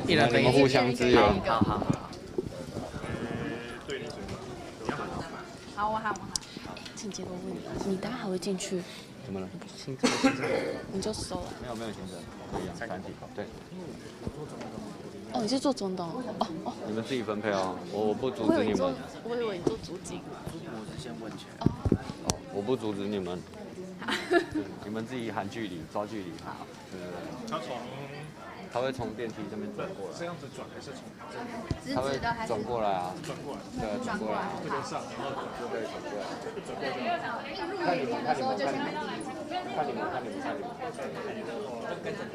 一人你们互相支援。好。好，我好。请接个问题，你待会还会进去？怎么了？你就收了。没有行政，不一样，团体对。哦，你是做总统？哦。你们自己分配哦，我不阻止你们。我以为你做主警。我是先问起来。哦，我不阻止你们。你们自己喊距离，抓距离。好。对。他会从电梯这边转过来，这样子转还是从？他会转过来啊，转过来，对，转过来，这边上，然后转过来，转过来。看你们。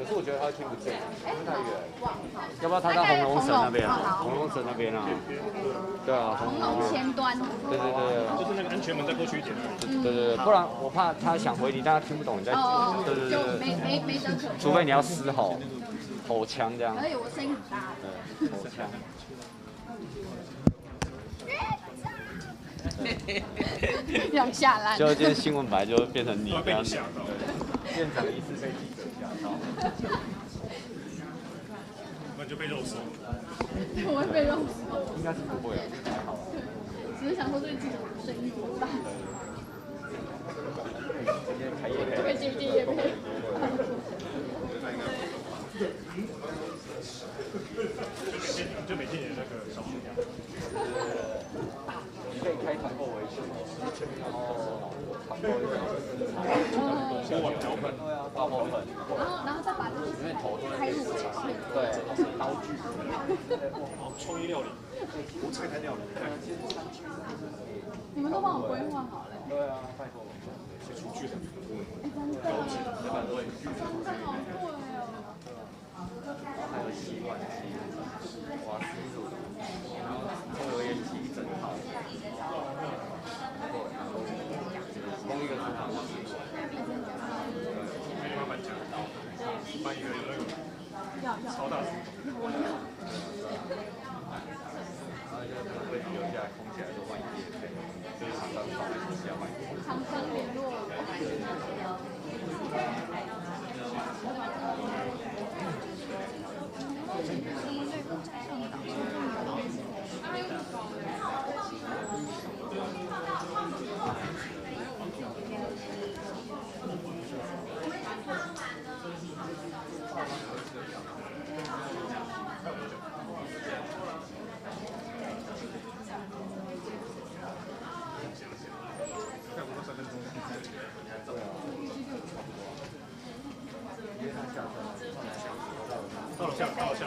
可是我觉得他听不见，因为太远。要不要他到红龙城那边啊？红龙城那边啊？对啊，红龙前端。对，就是那个安全门再过去一点。对，不然我怕他想回你，但他听不懂你在。对。没得可。除非你要嘶吼。口腔这样，而且我声音很大。对，口腔。要下烂。就今天新闻本来就会变成你这样子，现场一次被记者吓到。那就被肉搜。我会被肉搜。应该是不会啊，还好。只是想说这个记者声音多大。今天开业配。这个接不接业配？就每天有那个小数量。你可以开团购微信，然后团购一个脚本，对啊，大爆本，然后再把这个里面投开入对，刀具，创意料理，无菜单料理。你们都帮我规划好了。对啊，拜托。厨具的，高级，真的好贵哦。还有洗碗机、瓦斯炉，然后抽油烟机一整套，光一个厨房要10万。慢慢讲，搬一个超大厨房。然后就是会留下来，空起来都换业配，就是厂商找来私下卖。厂商联络。到下。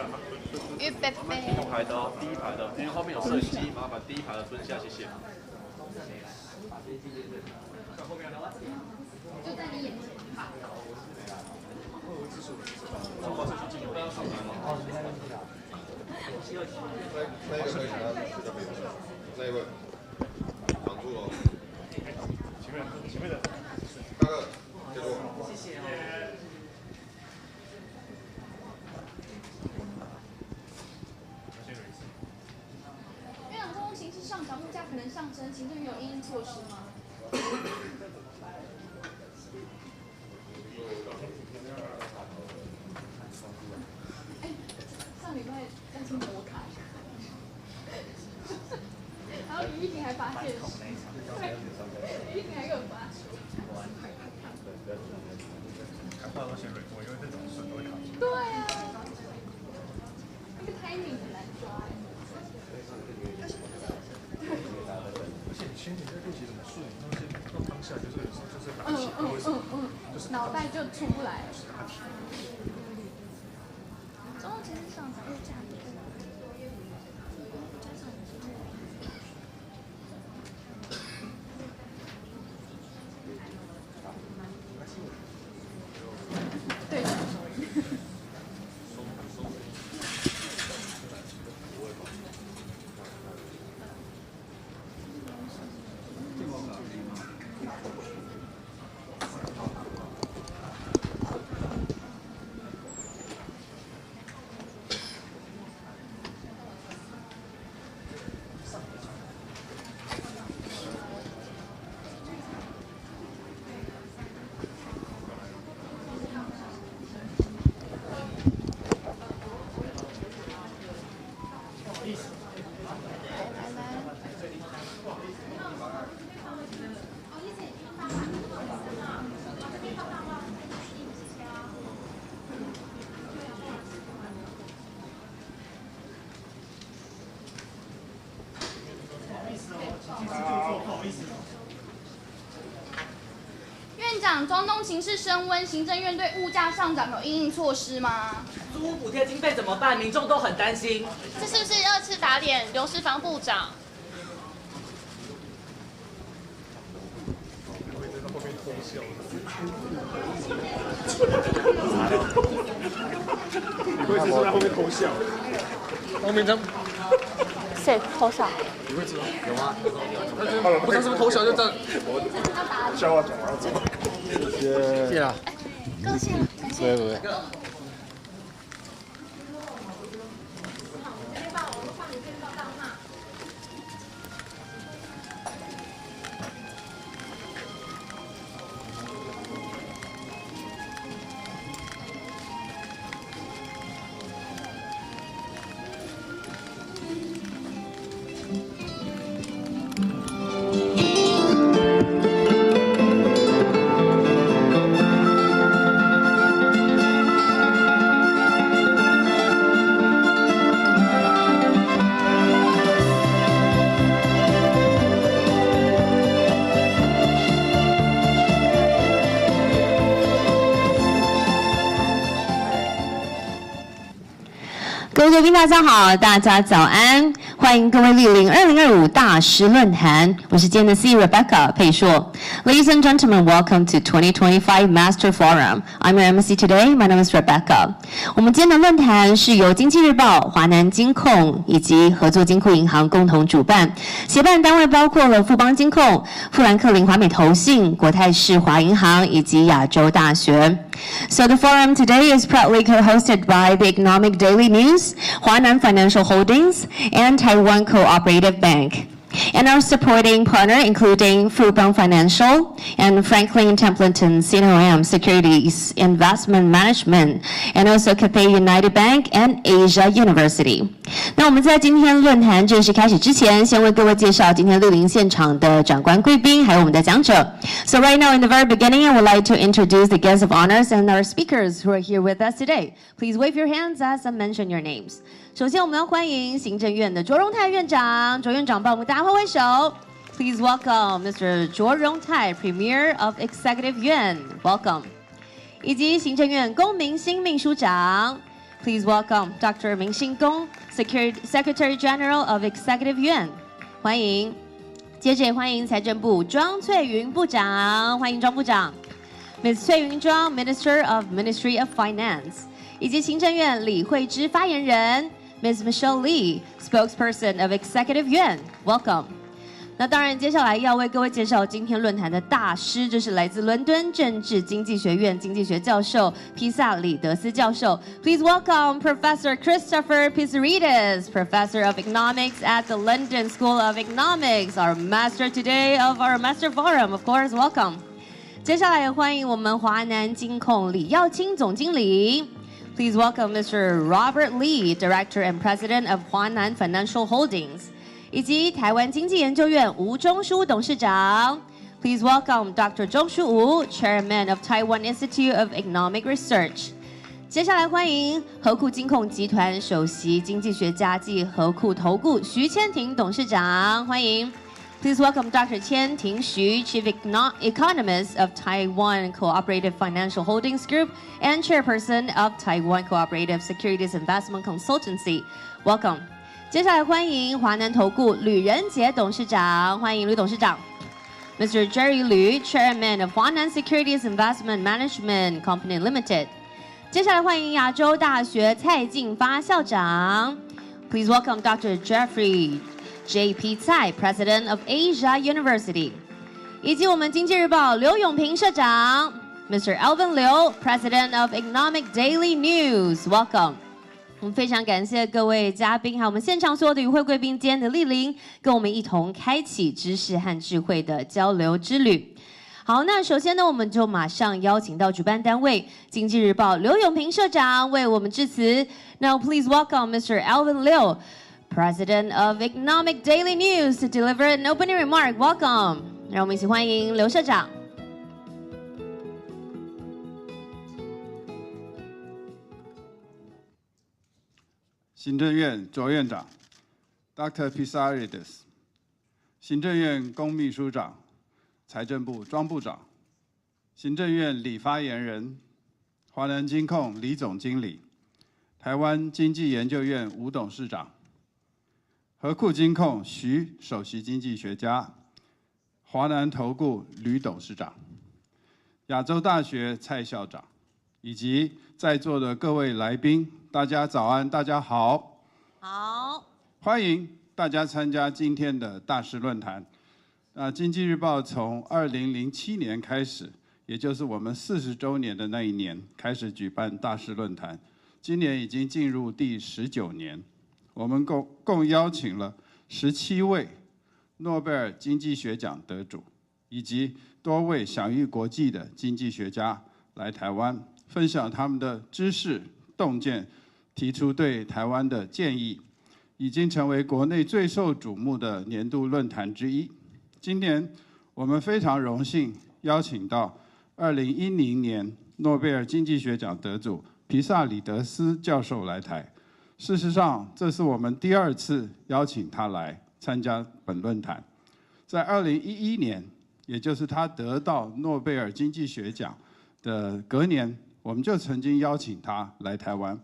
预备备。第一排的哦，第一排的，因为后面有摄影机，麻烦第一排的蹲下，谢谢。到后面了。就在你眼前。那一位，挡住了。前面的，大哥，结束。谢谢。院长，通形势上涨，物价可能上升，行政院有因应措施吗？上礼拜在听摩卡，然后李玉婷还发现，李玉婷还给我发出。看话都先蕊过，因为这种顺都会卡住。对啊，那个 timing 很难抓。而且你前几天练习怎么顺，到当下就是有时候就是打起来，为什么？就是脑袋就出不来。中国其实上涨物价比对。院长，中东情势升温，行政院对物价上涨有因应措施吗？租屋补贴经费怎么办？民众都很担心。这是不是2次打脸刘世芳部长？你会只是在后面偷笑，后面这样。谁偷笑？你会知道有吗？他就不知道是不是偷笑，就这样。笑啊，讲完了走。谢谢啊。高兴了，感谢。对。各位贵宾，大家好，大家早安，欢迎各位莅临2025大师论坛。我是今天的 C Rebecca 佩硕。Ladies and gentlemen, welcome to 2025 Master Forum. I'm your MC today. My name is Rebecca. 我们今天的论坛是由经济日报、华南金控以及合作金库银行共同主办，协办单位包括了富邦金控、富兰克林华美投信、国泰世华银行以及亚洲大学。So the forum today is proudly co-hosted by the Economic Daily News, Huanan Financial Holdings, and Taiwan Cooperative Bank. And our supporting partner including Fubon Financial and Franklin Templeton CNOM Securities Investment Management, and also Cathay United Bank and Asia University. 那我们在今天论坛正式开始之前，先为各位介绍今天莅临现场的长官贵宾，还有我们的讲者。So right now in the very beginning, I would like to introduce the guests of honors and our speakers who are here with us today. Please wave your hands as I mention your names. 首先，我们要欢迎行政院的卓荣泰院长，卓院长帮我们大家挥挥手。Please welcome Mr. 卓荣泰 Premier of Executive Yuan. Welcome. 以及行政院龚明鑫秘书长 ，Please welcome Dr. 明鑫龚 Secretary General of Executive Yuan. 欢迎。接着也欢迎财政部庄翠云部长，欢迎庄部长 ，Ms. 翠云庄 Minister of Ministry of Finance， 以及行政院李惠芝发言人 Ms. Michelle Lee Spokesperson of Executive Yuan，Welcome。那当然，接下来要为各位介绍今天论坛的大师，这是来自伦敦政治经济学院经济学教授披萨里德斯教授。Please welcome Professor Christopher Pissarides, Professor of Economics at the London School of Economics, our master today of our Master Forum. Of course, welcome. 接下来也欢迎我们华南金控李耀清总经理。Please welcome Mr. Robert Lee, Director and President of 华南 Financial Holdings. 以及台湾经济研究院吴中书董事长 ，Please welcome Dr. 钟书吴 ，Chairman of Taiwan Institute of Economic Research。接下来欢迎和库金控集团首席经济学家暨和库投顾徐千婷董事长，欢迎。Please welcome Dr. 千婷徐 ，Chief Economist of Taiwan Cooperative Financial Holdings Group and Chairperson of Taiwan Cooperative Securities Investment Consultancy. Welcome. 接下来欢迎华南投顾吕仁杰董事长，欢迎吕董事长。Mr. Jerry Liu, Chairman of 华南 Securities Investment Management Company Limited。接下来欢迎亚洲大学蔡进发校长。Please welcome Dr. Jeffrey J.P. Tsai, President of Asia University。以及我们经济日报刘永平社长 ，Mr. Alvin Liu, President of Economic Daily News. Welcome。我们非常感谢各位嘉宾，还有我们现场所有的与会贵宾今天的莅临，跟我们一同开启知识和智慧的交流之旅。好，那首先呢，我们就马上邀请到主办单位经济日报刘永平社长为我们致辞。Now please welcome Mr. Alvin Liu, President of Economic Daily News, to deliver an opening remark. Welcome， 让我们一起欢迎刘社长。行政院卓院长 Dr. Pissarides， 行政院公秘书长、财政部庄部长、行政院李发言人、华南金控李总经理、台湾经济研究院吴董事长、和库金控徐首席经济学家、华南投顾吕董事长、亚洲大学蔡校长，以及在座的各位来宾，大家早安，大家好。好，欢迎大家参加今天的大师论坛。经济日报从2007年开始，也就是我们40周年的那一年开始举办大师论坛，今年已经进入第19年。我们共邀请了17位诺贝尔经济学奖得主，以及多位享誉国际的经济学家来台湾，分享他们的知识洞见，提出对台湾的建议，已经成为国内最受瞩目的年度论坛之一。今年我们非常荣幸邀请到2010年诺贝尔经济学奖得主皮萨里德斯教授来台。事实上，这是我们第2次邀请他来参加本论坛。在2011年，也就是他得到诺贝尔经济学奖的隔年，我们就曾经邀请他来台湾。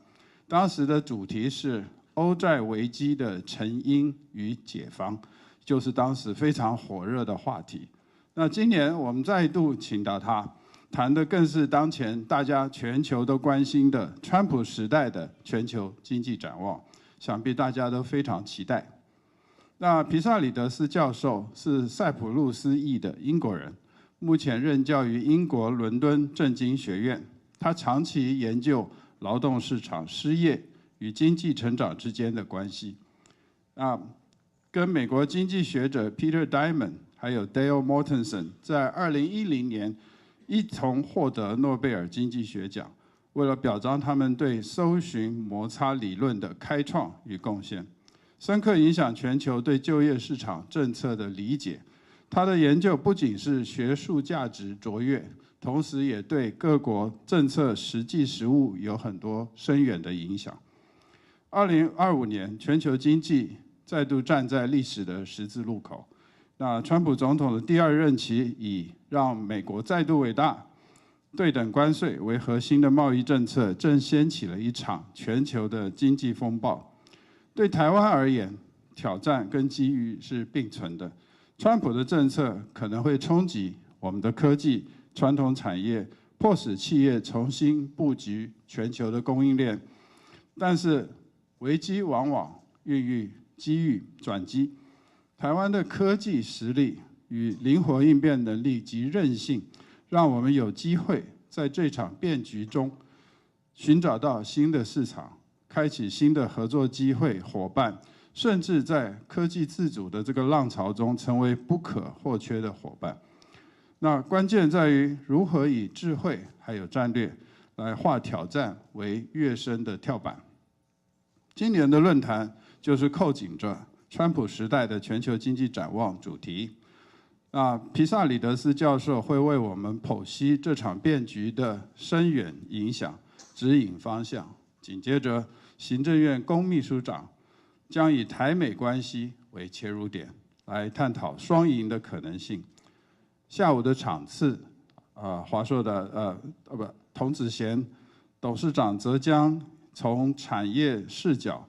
当时的主题是欧债危机的成因与解方，就是当时非常火热的话题。那今年我们再度请到他，谈的更是当前大家全球都关心的川普时代的全球经济展望，想必大家都非常期待。那皮萨里德斯教授是塞浦路斯裔的英国人，目前任教于英国伦敦政经学院。他长期研究劳动市场失业与经济成长之间的关系。跟美国经济学者 Peter Diamond 还有 Dale Mortensen 在2010年一同获得诺贝尔经济学奖，为了表彰他们对搜寻摩擦理论的开创与贡献，深刻影响全球对就业市场政策的理解。他的研究不仅是学术价值卓越，同时也对各国政策实际实务有很多深远的影响。2025年，全球经济再度站在历史的十字路口。那川普总统的第2任期以让美国再度伟大、对等关税为核心的贸易政策，正掀起了一场全球的经济风暴。对台湾而言，挑战跟机遇是并存的。川普的政策可能会冲击我们的科技传统产业，迫使企业重新布局全球的供应链。但是危机往往孕育机遇转机。台湾的科技实力与灵活应变能力及韧性，让我们有机会在这场变局中寻找到新的市场，开启新的合作机会、伙伴，甚至在科技自主的这个浪潮中，成为不可或缺的伙伴。那关键在于如何以智慧还有战略来化挑战为跃升的跳板。今年的论坛就是扣紧着川普时代的全球经济展望主题。皮萨里德斯教授会为我们剖析这场变局的深远影响，指引方向。紧接着，行政院公秘书长将以台美关系为切入点，来探讨双赢的可能性。下午的场次，华硕的童子贤董事长则将从产业视角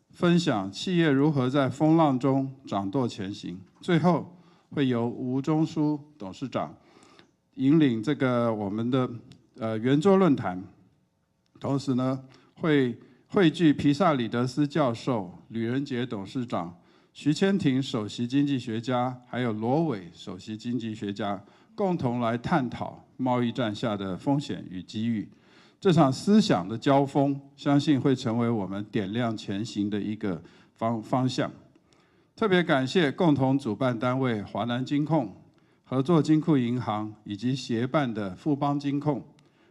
分享企业如何在风浪中掌舵前行。最后会由吴中书董事长引领这个我们的圆桌论坛，同时呢会汇聚皮萨里德斯教授、吕仁杰董事长、徐千庭首席经济学家，还有罗伟首席经济学家，共同来探讨贸易战下的风险与机遇。这场思想的交锋，相信会成为我们点亮前行的一个方向。特别感谢共同主办单位华南金控、合作金库银行以及协办的富邦金控、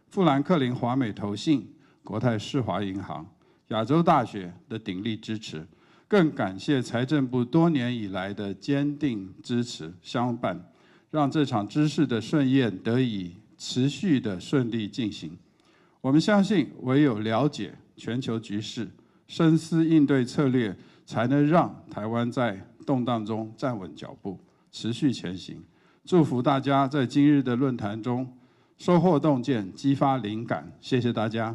富兰克林华美投信、国泰世华银行、亚洲大学的鼎力支持，更感谢财政部多年以来的坚定支持相伴，让这场知识的盛宴得以持续的顺利进行。我们相信，唯有了解全球局势，深思应对策略，才能让台湾在动荡中站稳脚步，持续前行。祝福大家在今日的论坛中收获洞见，激发灵感。谢谢大家。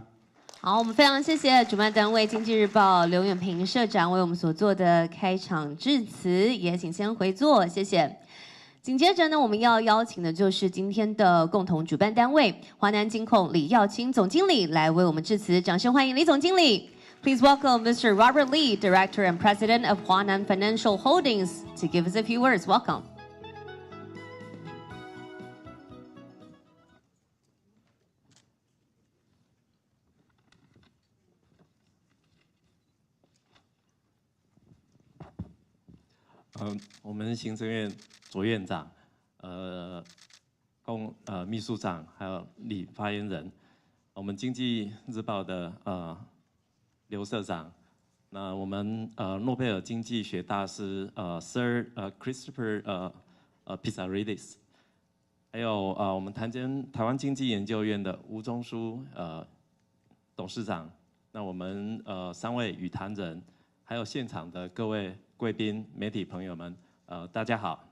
好，我们非常谢谢主办单位经济日报刘远平社长为我们所做的开场致辞，也请先回座，谢谢。紧接着呢，我们要邀请的就是今天的共同主办单位华南金控李耀清总经理来为我们致辞，掌声欢迎李总经理。Please welcome Mr. Robert Lee, Director and President of Huanan Financial Holdings, to give us a few words. Welcome. ”我们行政院卓院长、秘书长还有李发言人，我们经济日报的刘社长，那我们诺贝尔经济学大师Sir Christopher Pizarridis， 还有我们台湾经济研究院的吴中书董事长，那我们3位与谈人，还有现场的各位贵宾、媒体朋友们，大家好。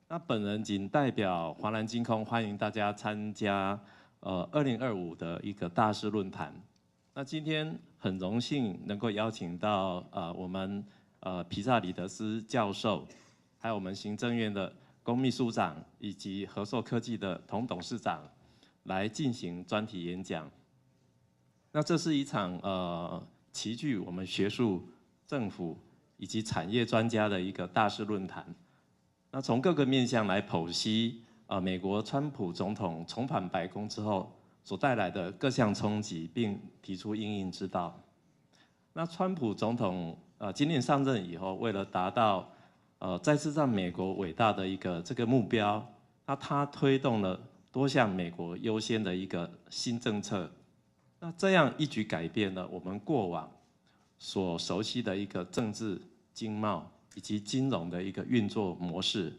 那本人仅代表华南金控欢迎大家参加2025的一个大师论坛。那今天很荣幸能够邀请到我们皮萨里德斯教授，还有我们行政院的公秘书长以及和硕科技的童董事长来进行专题演讲。那这是一场齐聚我们学术、政府以及产业专家的一个大师论坛。那从各个面向来剖析美国川普总统重返白宫之后所带来的各项冲击，并提出因应之道。那川普总统今年上任以后，为了达到再次让美国伟大的一个这个目标，那他推动了多项美国优先的一个新政策。那这样一举改变了我们过往所熟悉的一个政治、经贸以及金融的一个运作模式，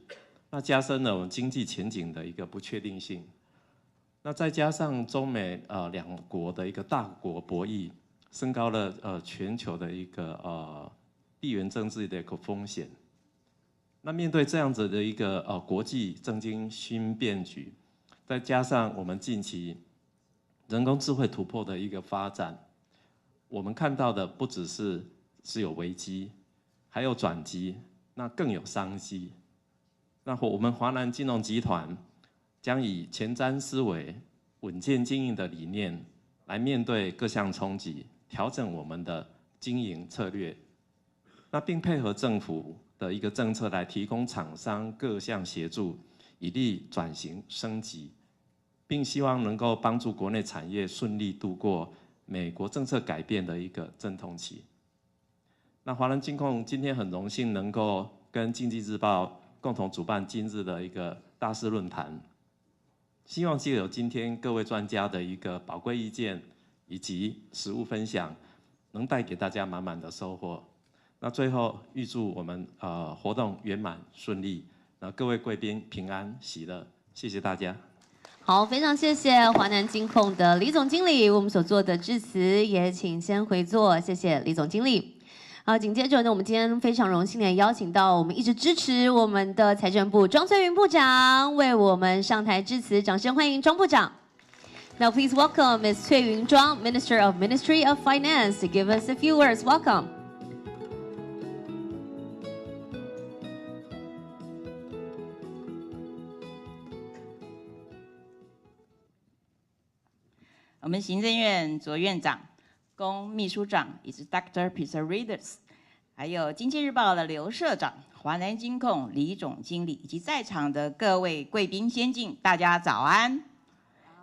那加深了我们经济前景的一个不确定性。那再加上中美两国的一个大国博弈，升高了全球的一个地缘政治的一个风险。那面对这样子的一个国际政经新变局，再加上我们近期人工智慧突破的一个发展，我们看到的不只是有危机，还有转机，那更有商机。那我们华南金融集团将以前瞻思维、稳健经营的理念来面对各项冲击，调整我们的经营策略，那并配合政府的一个政策来提供厂商各项协助，以利转型升级，并希望能够帮助国内产业顺利度过美国政策改变的一个阵痛期。那华南金控今天很荣幸能够跟经济日报共同主办今日的一个大师论坛，希望藉由今天各位专家的一个宝贵意见以及实务分享，能带给大家满满的收获。那最后预祝我们活动圆满顺利，各位贵宾平安喜乐，谢谢大家。好，非常谢谢华南金控的李总经理为我们所做的致辞，也请先回座，谢谢李总经理。好，紧接着呢，我们今天非常荣幸的邀请到我们一直支持我们的财政部庄翠云部长为我们上台致辞，掌声欢迎庄部长。Now please welcome Ms. 翠云庄, Minister of Ministry of Finance, to give us a few words. Welcome. 我们行政院卓院长、龚秘书长以及 Dr. Peter Readers， 还有经济日报的刘社长、华南金控李总经理以及在场的各位贵宾先进，大家早安。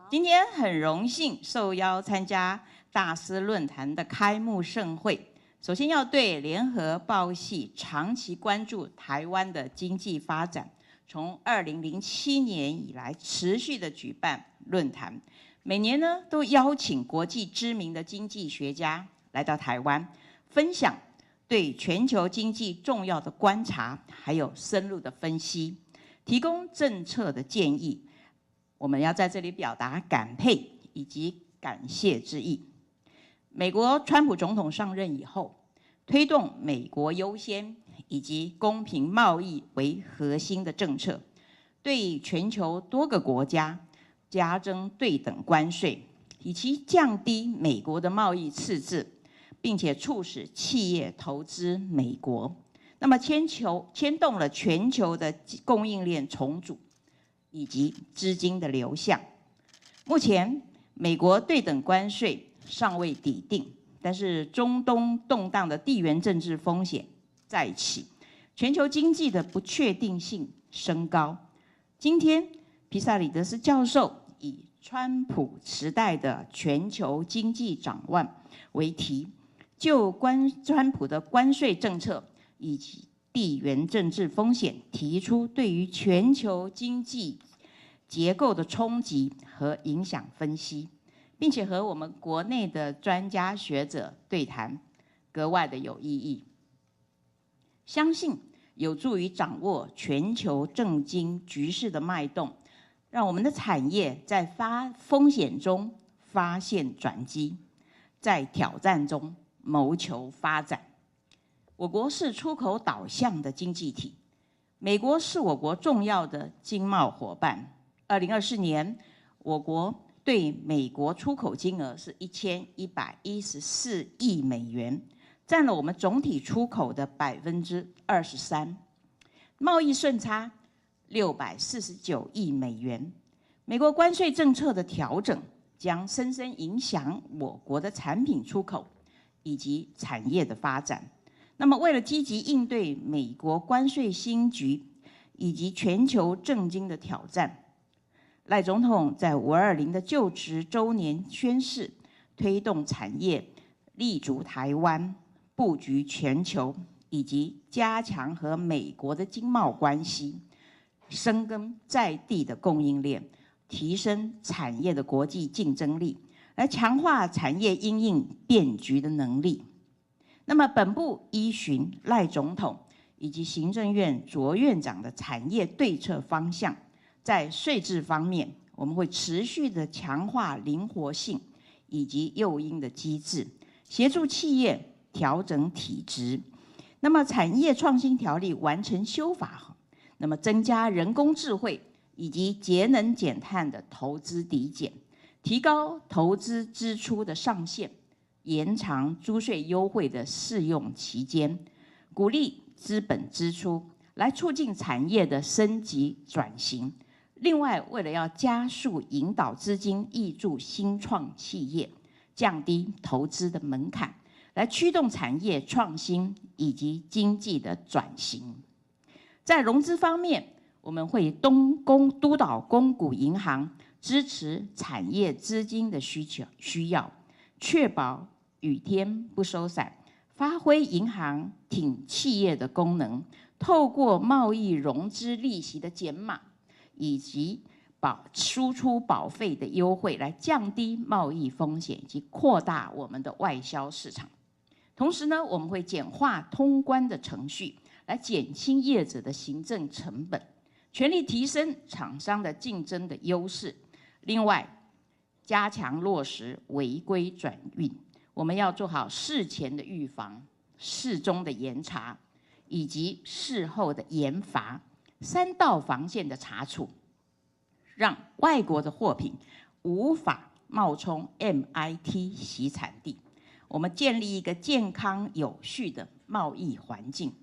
今天很荣幸受邀参加大师论坛的开幕盛会。首先要对联合报系长期关注台湾的经济发展，从2007年以来持续的举办论坛。每年呢，都邀请国际知名的经济学家来到台湾，分享对全球经济重要的观察，还有深入的分析，提供政策的建议。我们要在这里表达感佩以及感谢之意。美国川普总统上任以后，推动美国优先以及公平贸易为核心的政策，对全球多个国家加征对等关税，以及降低美国的贸易赤字，并且促使企业投资美国。那么牵动了全球的供应链重组以及资金的流向。目前，美国对等关税尚未底定，但是中东动荡的地缘政治风险再起，全球经济的不确定性升高。今天，皮萨里德斯教授以川普时代的全球经济展望为题，就川普的关税政策以及地缘政治风险提出对于全球经济结构的冲击和影响分析，并且和我们国内的专家学者对谈，格外的有意义。相信有助于掌握全球政经局势的脉动，让我们的产业在风险中发现转机，在挑战中谋求发展。我国是出口导向的经济体，美国是我国重要的经贸伙伴。2024年，我国对美国出口金额是1114亿美元，占了我们总体出口的23%，贸易顺差649亿美元。美国关税政策的调整将深深影响我国的产品出口以及产业的发展。那么，为了积极应对美国关税新局以及全球政经的挑战，赖总统在520的就职周年宣示，推动产业立足台湾，布局全球，以及加强和美国的经贸关系，深耕在地的供应链，提升产业的国际竞争力，来强化产业因应变局的能力。那么，本部依循赖总统以及行政院卓院长的产业对策方向，在税制方面，我们会持续的强化灵活性以及诱因的机制，协助企业调整体质。那么，产业创新条例完成修法后，那么增加人工智慧以及节能减碳的投资抵减，提高投资支出的上限，延长租税优惠的适用期间，鼓励资本支出，来促进产业的升级转型。另外，为了要加速引导资金挹注新创企业，降低投资的门槛，来驱动产业创新以及经济的转型。在融资方面，我们会督导公股银行支持产业资金的需要，确保雨天不收伞，发挥银行挺企业的功能，透过贸易融资利息的减码，以及输出保费的优惠，来降低贸易风险以及扩大我们的外销市场。同时呢，我们会简化通关的程序，来减轻业者的行政成本，全力提升厂商的竞争的优势。另外，加强落实违规转运，我们要做好事前的预防、事中的严查，以及事后的严罚，3道防线的查处，让外国的货品无法冒充 MIT 洗产地。我们建立一个健康有序的贸易环境。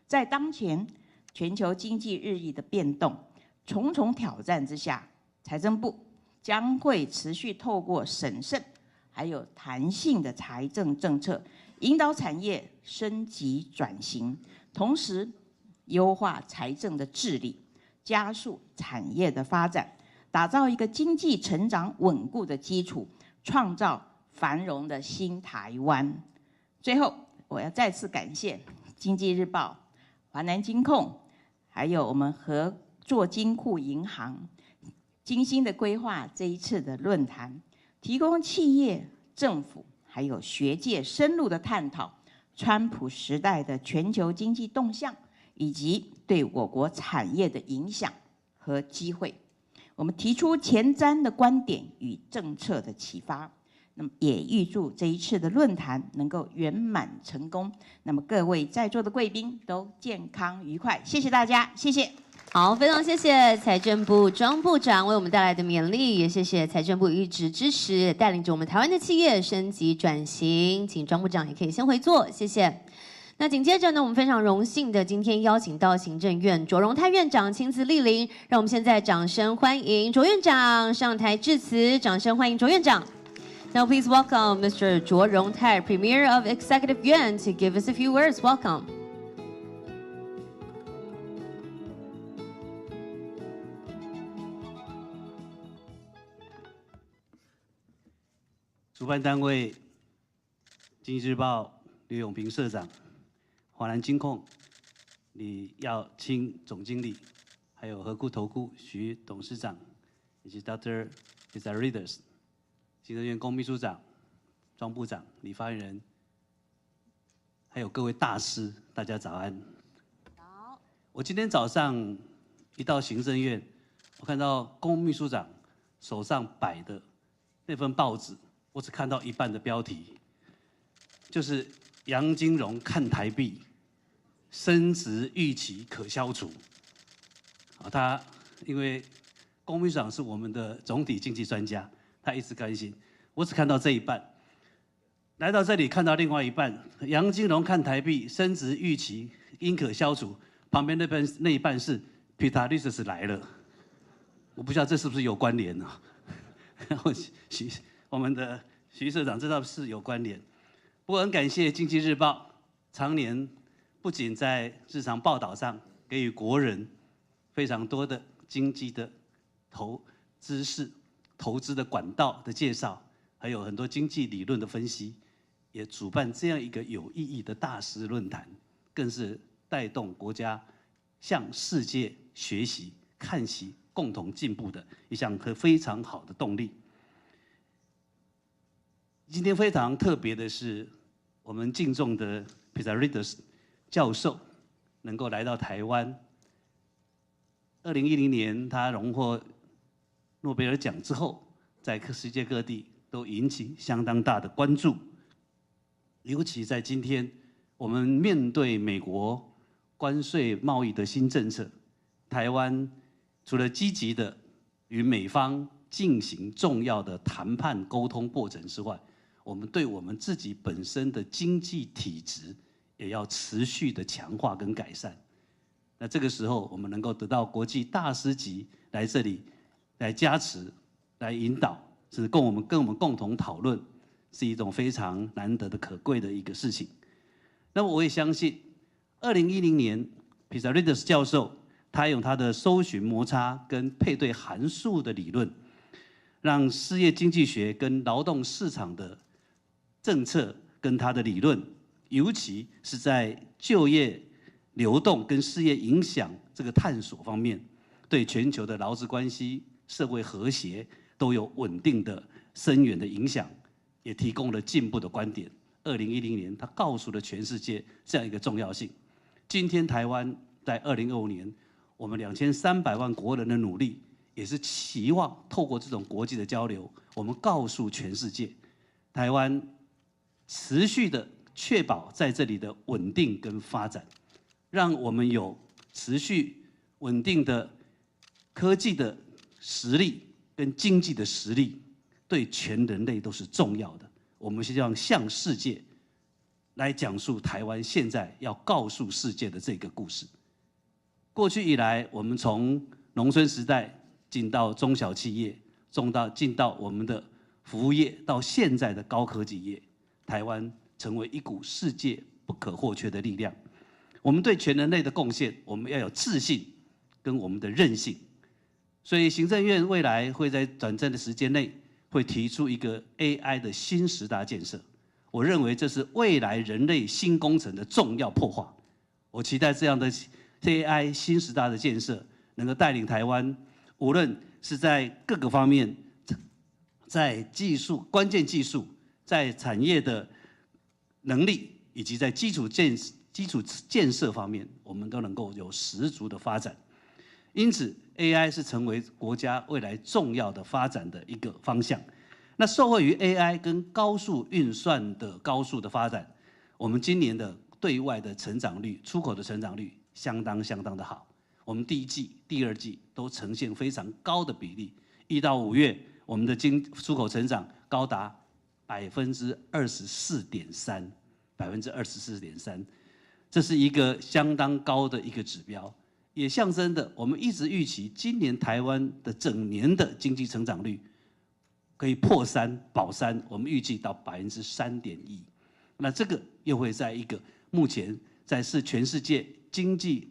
在当前全球经济日益的变动、重重挑战之下，财政部将会持续透过审慎还有弹性的财政政策，引导产业升级转型，同时优化财政的治理，加速产业的发展，打造一个经济成长稳固的基础，创造繁荣的新台湾。最后，我要再次感谢经济日报、华南金控，还有我们合作金库银行，精心的规划这一次的论坛，提供企业、政府还有学界深入的探讨川普时代的全球经济动向，以及对我国产业的影响和机会。我们提出前瞻的观点与政策的启发。那么也预祝这一次的论坛能够圆满成功。那么各位在座的贵宾都健康愉快，谢谢大家，谢谢。好，非常谢谢财政部庄部长为我们带来的勉励，也谢谢财政部一直支持，带领着我们台湾的企业升级转型。请庄部长也可以先回座，谢谢。那紧接着呢，我们非常荣幸的今天邀请到行政院卓荣泰院长亲自莅临，让我们现在掌声欢迎卓院长上台致辞，掌声欢迎卓院长。Now please welcome Mr. 卓荣泰, Premier of Executive Yuan, to give us a few words. Welcome. 主办单位经济日报刘永平社长、华南金控李耀清总经理，还有合库投顾徐董事长，以及 Dr. Pizza Readers 行政院公秘书长、庄部长、李发言人，还有各位大师，大家早安。好，我今天早上一到行政院，我看到公秘书长手上摆的那份报纸，我只看到一半的标题，就是杨金荣看台币，升值预期可消除。好，他因为公秘书长是我们的总体经济专家。他一直关心，我只看到这一半。来到这里看到另外一半，杨金荣看台币升值预期应可消除，旁边那一半是 Pizza Readers 来了，我不知道这是不是有关联啊？我们的徐社长知道是有关联，不过很感谢经济日报常年不仅在日常报道上给予国人非常多的经济的知识。投资的管道的介绍，还有很多经济理论的分析，也主办这样一个有意义的大师论坛，更是带动国家向世界学习、看齐、共同进步的一项非常好的动力。今天非常特别的是，我们敬重的 Pizza Readers 教授能够来到台湾。2010年，他荣获诺贝尔奖之后，在世界各地都引起相当大的关注。尤其在今天，我们面对美国关税贸易的新政策，台湾除了积极的与美方进行重要的谈判沟通过程之外，我们对我们自己本身的经济体质也要持续的强化跟改善。那这个时候我们能够得到国际大师级来这里来加持、来引导，是跟我们共同讨论，是一种非常难得的可贵的一个事情。那么我也相信，2010年 Pisarides 教授他用他的搜寻摩擦跟配对函数的理论，让失业经济学跟劳动市场的政策跟他的理论，尤其是在就业流动跟失业影响这个探索方面，对全球的劳资关系、社会和谐都有稳定的深远的影响，也提供了进步的观点。2010年，他告诉了全世界这样一个重要性。今天台湾在2025年，我们2300万国人的努力，也是期望透过这种国际的交流，我们告诉全世界，台湾持续的确保在这里的稳定跟发展，让我们有持续稳定的科技的实力跟经济的实力，对全人类都是重要的。我们希望向世界来讲述台湾现在要告诉世界的这个故事。过去以来，我们从农村时代进到中小企业，进到我们的服务业，到现在的高科技业，台湾成为一股世界不可或缺的力量。我们对全人类的贡献，我们要有自信跟我们的韧性。所以行政院未来会在短暂的时间内，会提出一个 AI 的新10大建设。我认为这是未来人类新工程的重要破化。我期待这样的 AI 新10大的建设，能够带领台湾，无论是在各个方面，在技术、关键技术，在产业的能力，以及在基础建设方面，我们都能够有十足的发展。因此 ，AI 是成为国家未来重要的发展的一个方向。那受惠于 AI 跟高速运算的高速的发展，我们今年的对外的成长率、出口的成长率相当的好。我们第一季、第二季都呈现非常高的比例，1到5月我们的出口成长高达24.3%，24.3%，这是一个相当高的一个指标。也象征的，我们一直预期今年台湾的整年的经济成长率可以破3，保3，我们预计到3.1%。那这个又会在一个目前全世界经济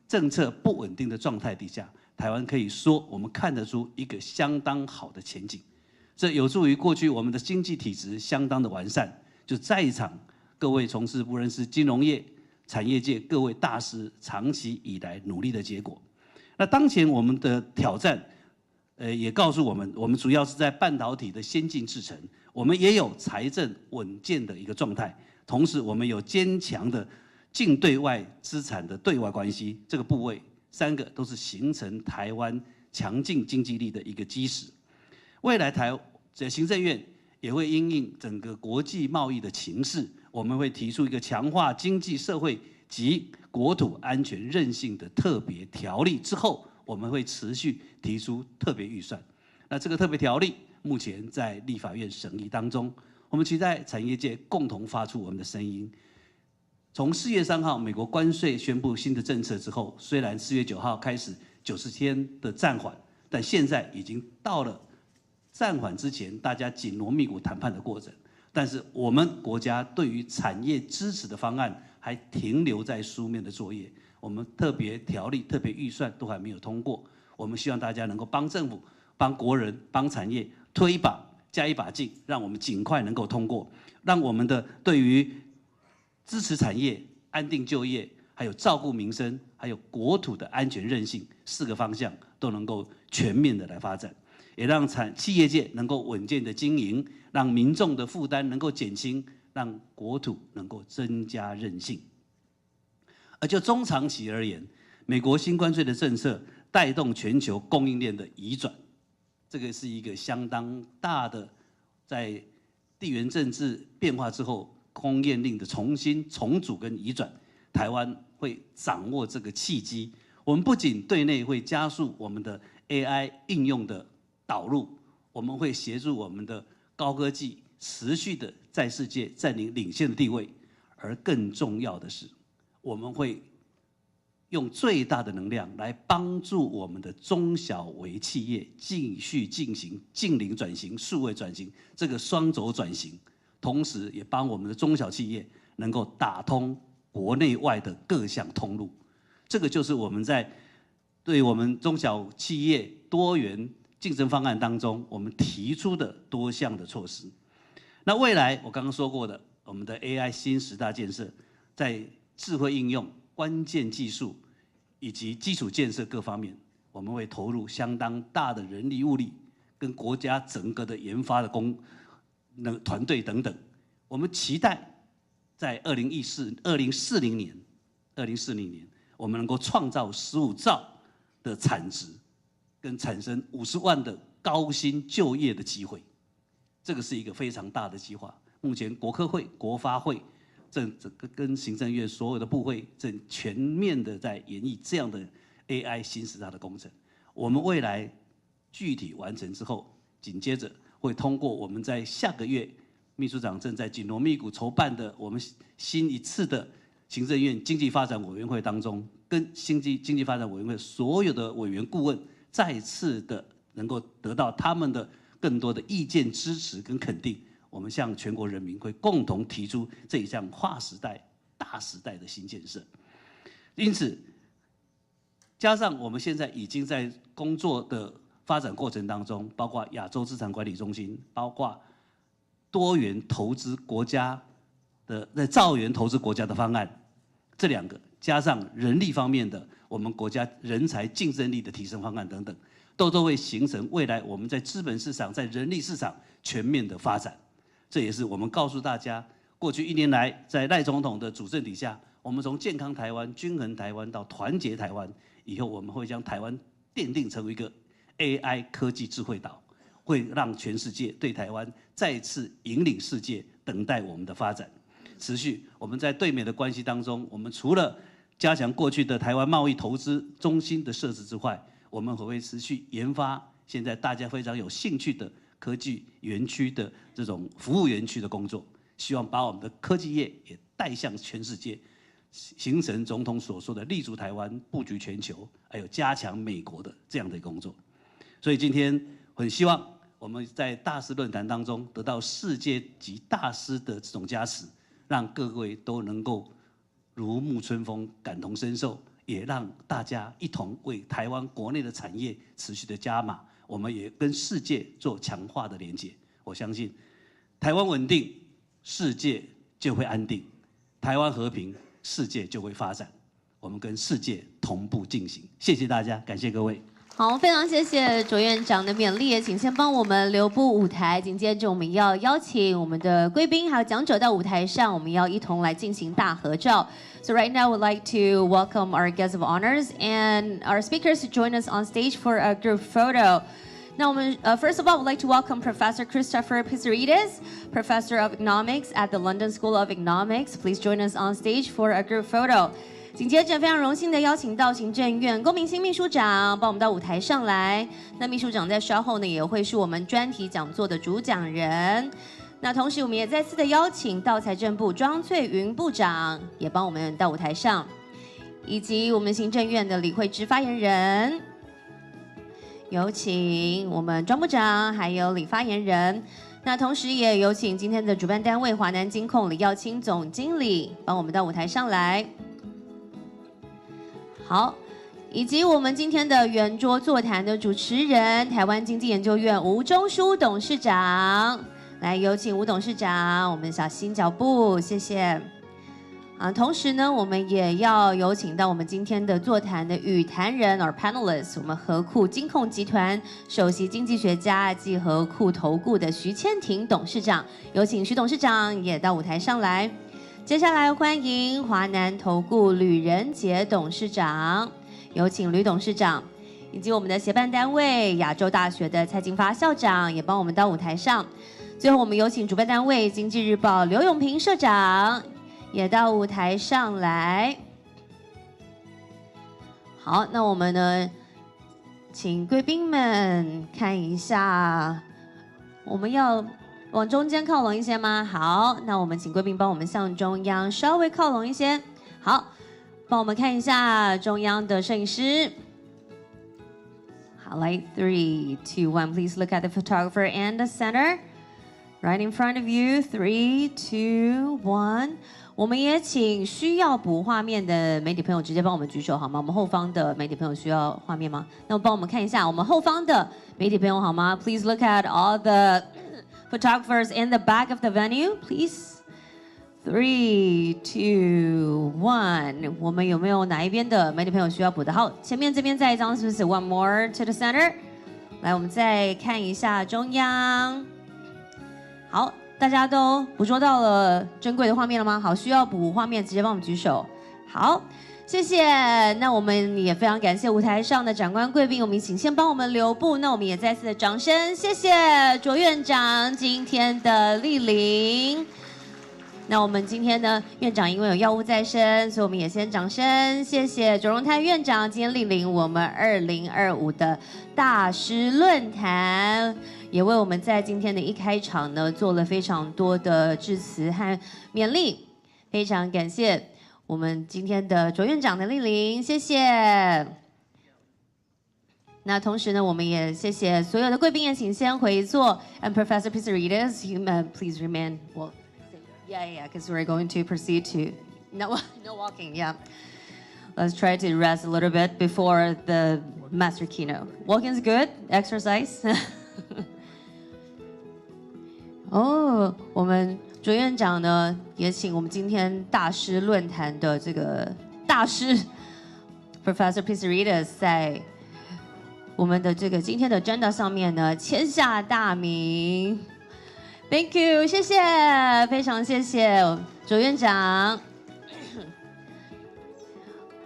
政策不稳定的状态底下，台湾可以说我们看得出一个相当好的前景。这有助于过去我们的经济体制相当的完善，就在场各位从事不论是金融业、产业界各位大师长期以来努力的结果。那当前我们的挑战，也告诉我们，我们主要是在半导体的先进制程，我们也有财政稳健的一个状态，同时我们有坚强的净对外资产的对外关系这个部位，3个都是形成台湾强劲经济力的一个基石。未来行政院也会因应整个国际贸易的情势，我们会提出一个强化经济社会及国土安全韧性的特别条例，之后我们会持续提出特别预算。那这个特别条例目前在立法院审议当中，我们期待产业界共同发出我们的声音。从4月3号美国关税宣布新的政策之后，虽然4月9号开始90天的暂缓，但现在已经到了暂缓之前大家紧锣密鼓谈判的过程。但是我们国家对于产业支持的方案还停留在书面的作业，我们特别条例、特别预算都还没有通过。我们希望大家能够帮政府、帮国人、帮产业推一把、加一把劲，让我们尽快能够通过，让我们的对于支持产业、安定就业，还有照顾民生，还有国土的安全韧性4个方向都能够全面的来发展，也让企业界能够稳健的经营，让民众的负担能够减轻，让国土能够增加韧性。而就中长期而言，美国新关税的政策带动全球供应链的移转，这个是一个相当大的，在地缘政治变化之后，供应链的重组跟移转，台湾会掌握这个契机。我们不仅对内会加速我们的 AI 应用的导入，我们会协助我们的高科技持续的在世界占领领先的地位，而更重要的是，我们会用最大的能量来帮助我们的中小微企业继续进行净零转型、数位转型这个双轴转型，同时也帮我们的中小企业能够打通国内外的各项通路。这个就是我们在对我们中小企业多元竞争方案当中，我们提出的多项的措施。那未来我刚刚说过的，我们的 AI 新10大建设，在智慧应用、关键技术以及基础建设各方面，我们会投入相当大的人力物力，跟国家整个的研发的团队等等。我们期待在2040年，我们能够创造15兆的产值，跟产生50万的高薪就业的机会。这个是一个非常大的计划。目前国科会、国发会正跟行政院所有的部会正全面的在研议这样的 AI 新10大的工程。我们未来具体完成之后，紧接着会通过我们在下个月秘书长正在紧锣密鼓筹办的我们新一次的行政院经济发展委员会当中，跟经济发展委员会所有的委员顾问再次的能够得到他们的更多的意见支持跟肯定，我们向全国人民会共同提出这一项划时代、大时代的新建设。因此，加上我们现在已经在工作的发展过程当中，包括亚洲资产管理中心，包括多元投资国家的造园投资国家的方案，这2个加上人力方面的我们国家人才竞争力的提升方案等等，都会形成未来我们在资本市场、在人力市场全面的发展。这也是我们告诉大家，过去1年来，在赖总统的主政底下，我们从健康台湾、均衡台湾到团结台湾，以后我们会将台湾奠定成为一个 AI 科技智慧岛，会让全世界对台湾再次引领世界，等待我们的发展。持续我们在对美的关系当中，我们除了加强过去的台湾贸易投资中心的设置之外，我们还会持续研发现在大家非常有兴趣的科技园区的这种服务园区的工作，希望把我们的科技业也带向全世界，形成总统所说的立足台湾、布局全球，还有加强美国的这样的工作。所以今天很希望我们在大师论坛当中得到世界级大师的这种加持，让各位都能够如沐春风、感同身受，也让大家一同为台湾国内的产业持续的加码。我们也跟世界做强化的连接。我相信，台湾稳定，世界就会安定；台湾和平，世界就会发展。我们跟世界同步进行。谢谢大家，感谢各位。好，非常谢谢卓院长的勉励，也请先帮我们留步舞台。紧接着我们要邀请我们的贵宾还有讲者到舞台上，我们要一同来进行大合照。So right now, we'd like to welcome our guests of honors and our speakers to join us on stage for a group photo. Now, first of all, we'd like to welcome Professor Christopher Pizarrides, Professor of Economics at the London School of Economics. Please join us on stage for a group photo. 紧接着，非常荣幸的邀请到行政院龚明鑫秘书长帮我们到舞台上来。那秘书长在稍后呢，也会是我们专题讲座的主讲人。那同时，我们也再次的邀请到财政部庄翠云部长也帮我们到舞台上，以及我们行政院的李惠芝发言人。有请我们庄部长还有李发言人。那同时也有请今天的主办单位华南金控李耀清总经理帮我们到舞台上来。好，以及我们今天的圆桌座谈的主持人，台湾经济研究院吴中书董事长，来有请吴董事长，我们小心脚步，谢谢。同时呢，我们也要有请到我们今天的座谈的与谈人 or panelists， 我们合库金控集团首席经济学家暨合库投顾的徐千婷董事长，有请徐董事长也到舞台上来。接下来欢迎华南投顾吕仁杰董事长，有请吕董事长，以及我们的协办单位亚洲大学的蔡金发校长也帮我们到舞台上。最后我们有请主办单位经济日报刘永平社长也到舞台上来。好，那我们呢，请贵宾们看一下，我们要往中间靠拢一些吗？好，那我们请贵宾帮我们向中央稍微靠拢一些。好，帮我们看一下中央的摄影师。好，来 3, 2, 1 ，Please look at the photographer and the center, right in front of you. 3, 2, 1。我们也请需要补画面的媒体朋友直接帮我们举手好吗？我们后方的媒体朋友需要画面吗？那帮我们看一下我们后方的媒体朋友好吗 ？Please look at all the photographers in the back of the venue, please. 3, 2, 1。我们有没有哪一边的媒体朋友需要补的？好，前面这边再一张是不是 ？One more to the center。来，我们再看一下中央。好，大家都捕捉到了珍贵的画面了吗？好，需要补画面直接帮我们举手。好，谢谢。那我们也非常感谢舞台上的长官贵宾，我们请先帮我们留步。那我们也再次的掌声，谢谢卓院长今天的莅临。那我们今天呢，院长因为有药物在身，所以我们也先掌声，谢谢卓荣泰院长今天莅临我们2025的大师论坛，也为我们在今天的一开场呢做了非常多的致辞和勉励，非常感谢我们今天的卓院长的莅临，谢谢。那同时呢，我们也谢谢所有的贵宾，也请先回座。And Professor Pisarides, you please remain. Well, yeah, because we're going to proceed to no walking. Yeah, let's try to rest a little bit before the master keynote. Walking is good. Exercise. 哦，我们卓院长呢，也请我们今天大师论坛的这个大师 Professor Pisarides 在我们的这个今天的 agenda 上面呢签下大名。Thank you， 谢谢，非常谢谢卓院长。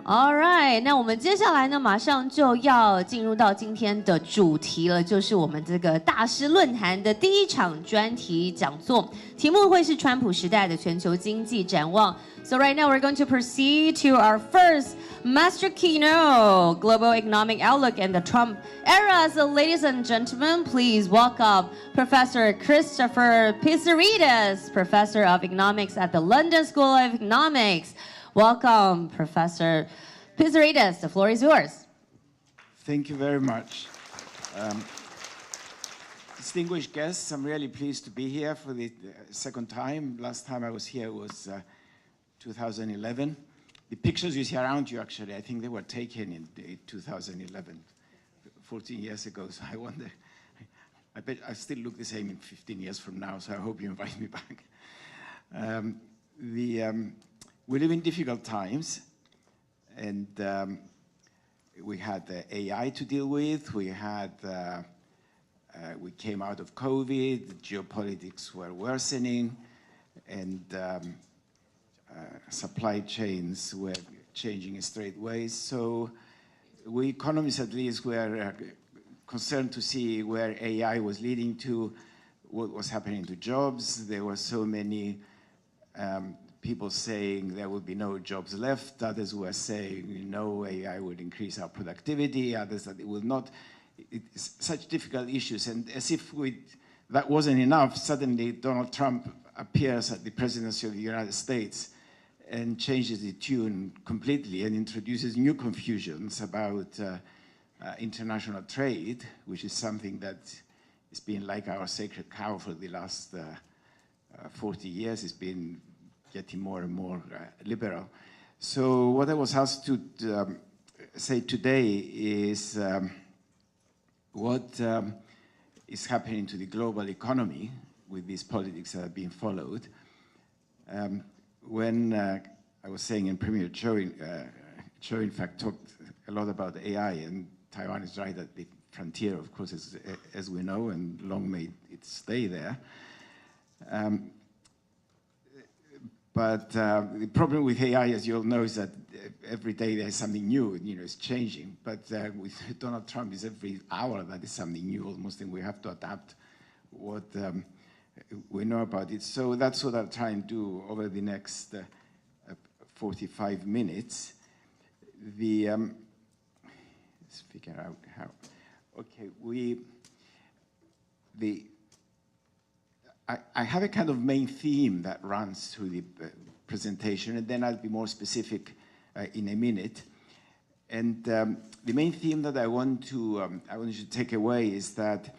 All right， 那我们接下来呢，马上就要进入到今天的主题了，就是我们这个大师论坛的第一场专题讲座，题目会是川普时代的全球经济展望。So right now we're going to proceed to our first master keynote, Global Economic Outlook and the Trump Era. So ladies and gentlemen, please welcome Professor Christopher Pisarides, Professor of Economics at the London School of Economics. Welcome, Professor Pisarides. The floor is yours. Thank you very much. Distinguished guests, I'm really pleased to be here for the second time. Last time I was here was 2011. The pictures you see around you, actually, I think they were taken in 2011, 14 years ago. So I wonder, I bet I still look the same in 15 years from now, so I hope you invite me back. We live in difficult times, and we had AI to deal with. We came out of COVID. Geopolitics were worsening, and supply chains were changing in straight ways. So we economists, at least, were concerned to see where AI was leading to, what was happening to jobs. There were so many people saying there will be no jobs left. Others were saying, no, AI would increase our productivity. Others that it will not. It's such difficult issues. And as if that wasn't enough, suddenly Donald Trump appears at the presidency of the United States and changes the tune completely and introduces new confusions about international trade, which is something that has been like our sacred cow for the last 40 years. It's been getting more and more liberal. So what I was asked to say today is what is happening to the global economy with these politics that are being followed. When I was saying in Premier Cho, in fact, talked a lot about AI, and Taiwan is right at the frontier, of course, as we know, and long may it stay there. But the problem with AI, as you all know, is that every day there's something new, it's changing. But with Donald Trump, it's every hour that is something new almost, and we have to adapt what we know about it. So that's what I'll try and do over the next 45 minutes. Let's figure out how. Okay, I have a kind of main theme that runs through the presentation, and then I'll be more specific in a minute. And the main theme that I want you to take away is that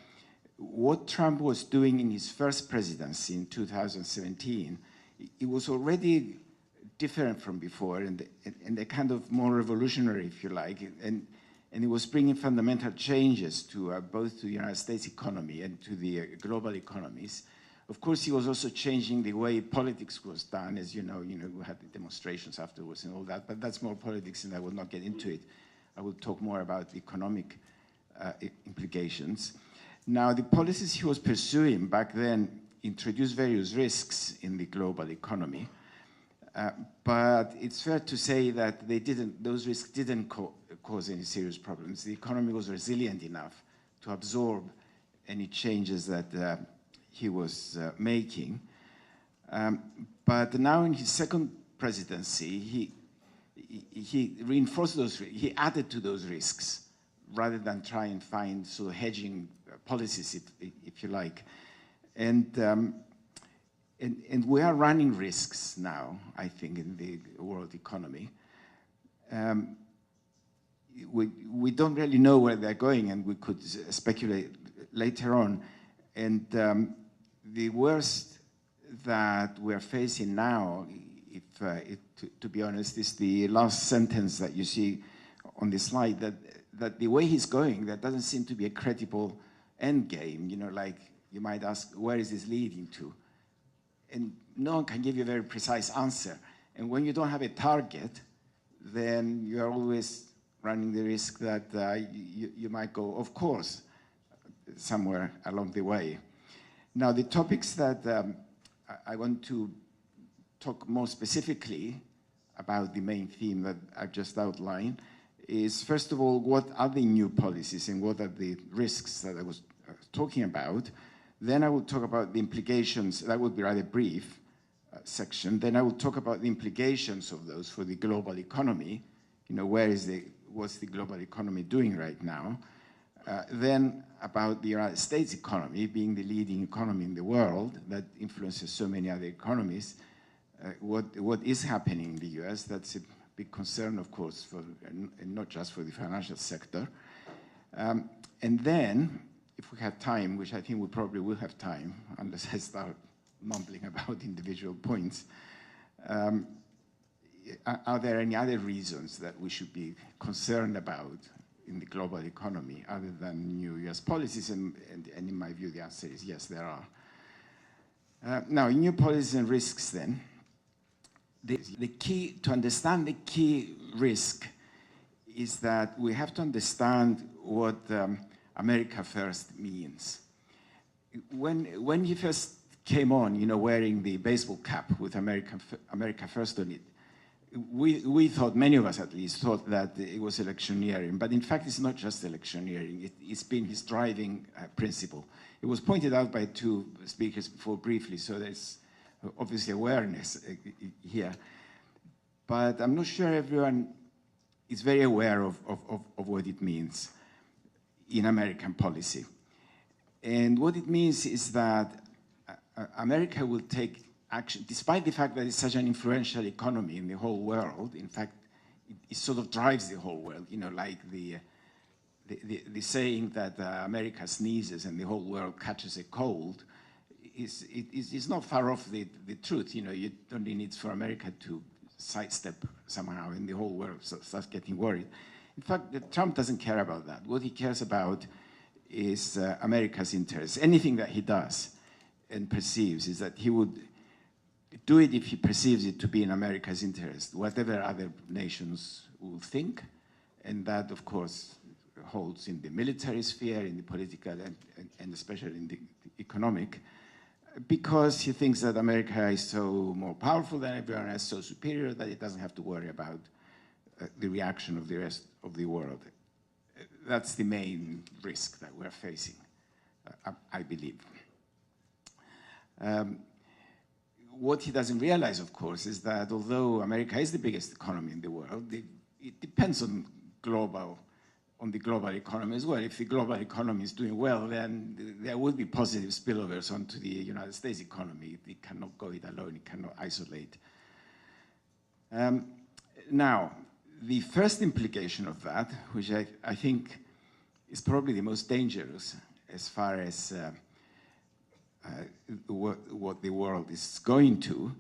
what Trump was doing in his first presidency in 2017, it was already different from before and a kind of more revolutionary, if you like, and it was bringing fundamental changes to both to the United States economy and to the global economies. Of course, he was also changing the way politics was done. As you know, we had the demonstrations afterwards and all that, but that's more politics and I will not get into it. I will talk more about the economic implications. Now, the policies he was pursuing back then introduced various risks in the global economy, but it's fair to say that those risks didn't cause any serious problems. The economy was resilient enough to absorb any changes that he was making. But now in his second presidency, he reinforced those risks. He added to those risks rather than try and find sort of hedging policies, if you like. And we are running risks now, I think, in the world economy. We don't really know where they're going, and we could speculate later on. And the worst that we're facing now, to be honest, is the last sentence that you see on the slide, that the way he's going, there doesn't seem to be a credible end game. Like you might ask, where is this leading to? And no one can give you a very precise answer. And when you don't have a target, then you're always running the risk that you might go, of course, somewhere along the way. Now, the topics that I want to talk more specifically about, the main theme that I've just outlined, is first of all, what are the new policies and what are the risks that I was talking about? Then I will talk about the implications. That would be rather brief section. Then I will talk about the implications of those for the global economy. What's the global economy doing right now? Then about the United States economy, being the leading economy in the world that influences so many other economies. What is happening in the US? That's a big concern, of course, and not just for the financial sector. And then, if we have time, which I think we probably will have time, unless I start mumbling about individual points, are there any other reasons that we should be concerned about in the global economy other than new US policies? And in my view, the answer is yes, there are. Now, new policies and risks then. The key, to understand the key risk is that we have to understand what America First means. When he first came on, wearing the baseball cap with America First on it, we thought, many of us at least, thought that it was electioneering. But in fact, it's not just electioneering. It's been his driving principle. It was pointed out by two speakers before briefly, so there's obviously awareness here. But I'm not sure everyone is very aware of what it means in American policy. And what it means is that America will take action, despite the fact that it's such an influential economy in the whole world. In fact, it sort of drives the whole world, like the saying that America sneezes and the whole world catches a cold is not far off the truth. You only need for America to sidestep somehow and the whole world starts getting worried. In fact, Trump doesn't care about that. What he cares about is America's interests. Anything that he does and perceives is that he would do it if he perceives it to be in America's interest, whatever other nations will think. And that, of course, holds in the military sphere, in the political, and especially in the economic, because he thinks that America is so more powerful than everyone else, so superior, that it doesn't have to worry about the reaction of the rest of the world. That's the main risk that we're facing, I believe. What he doesn't realize, of course, is that although America is the biggest economy in the world, it depends on the global economy as well. If the global economy is doing well, then there will be positive spillovers onto the United States economy. It cannot go it alone, it cannot isolate. Now, The first implication of that, which I think is probably the most dangerous as far as what the world is going to,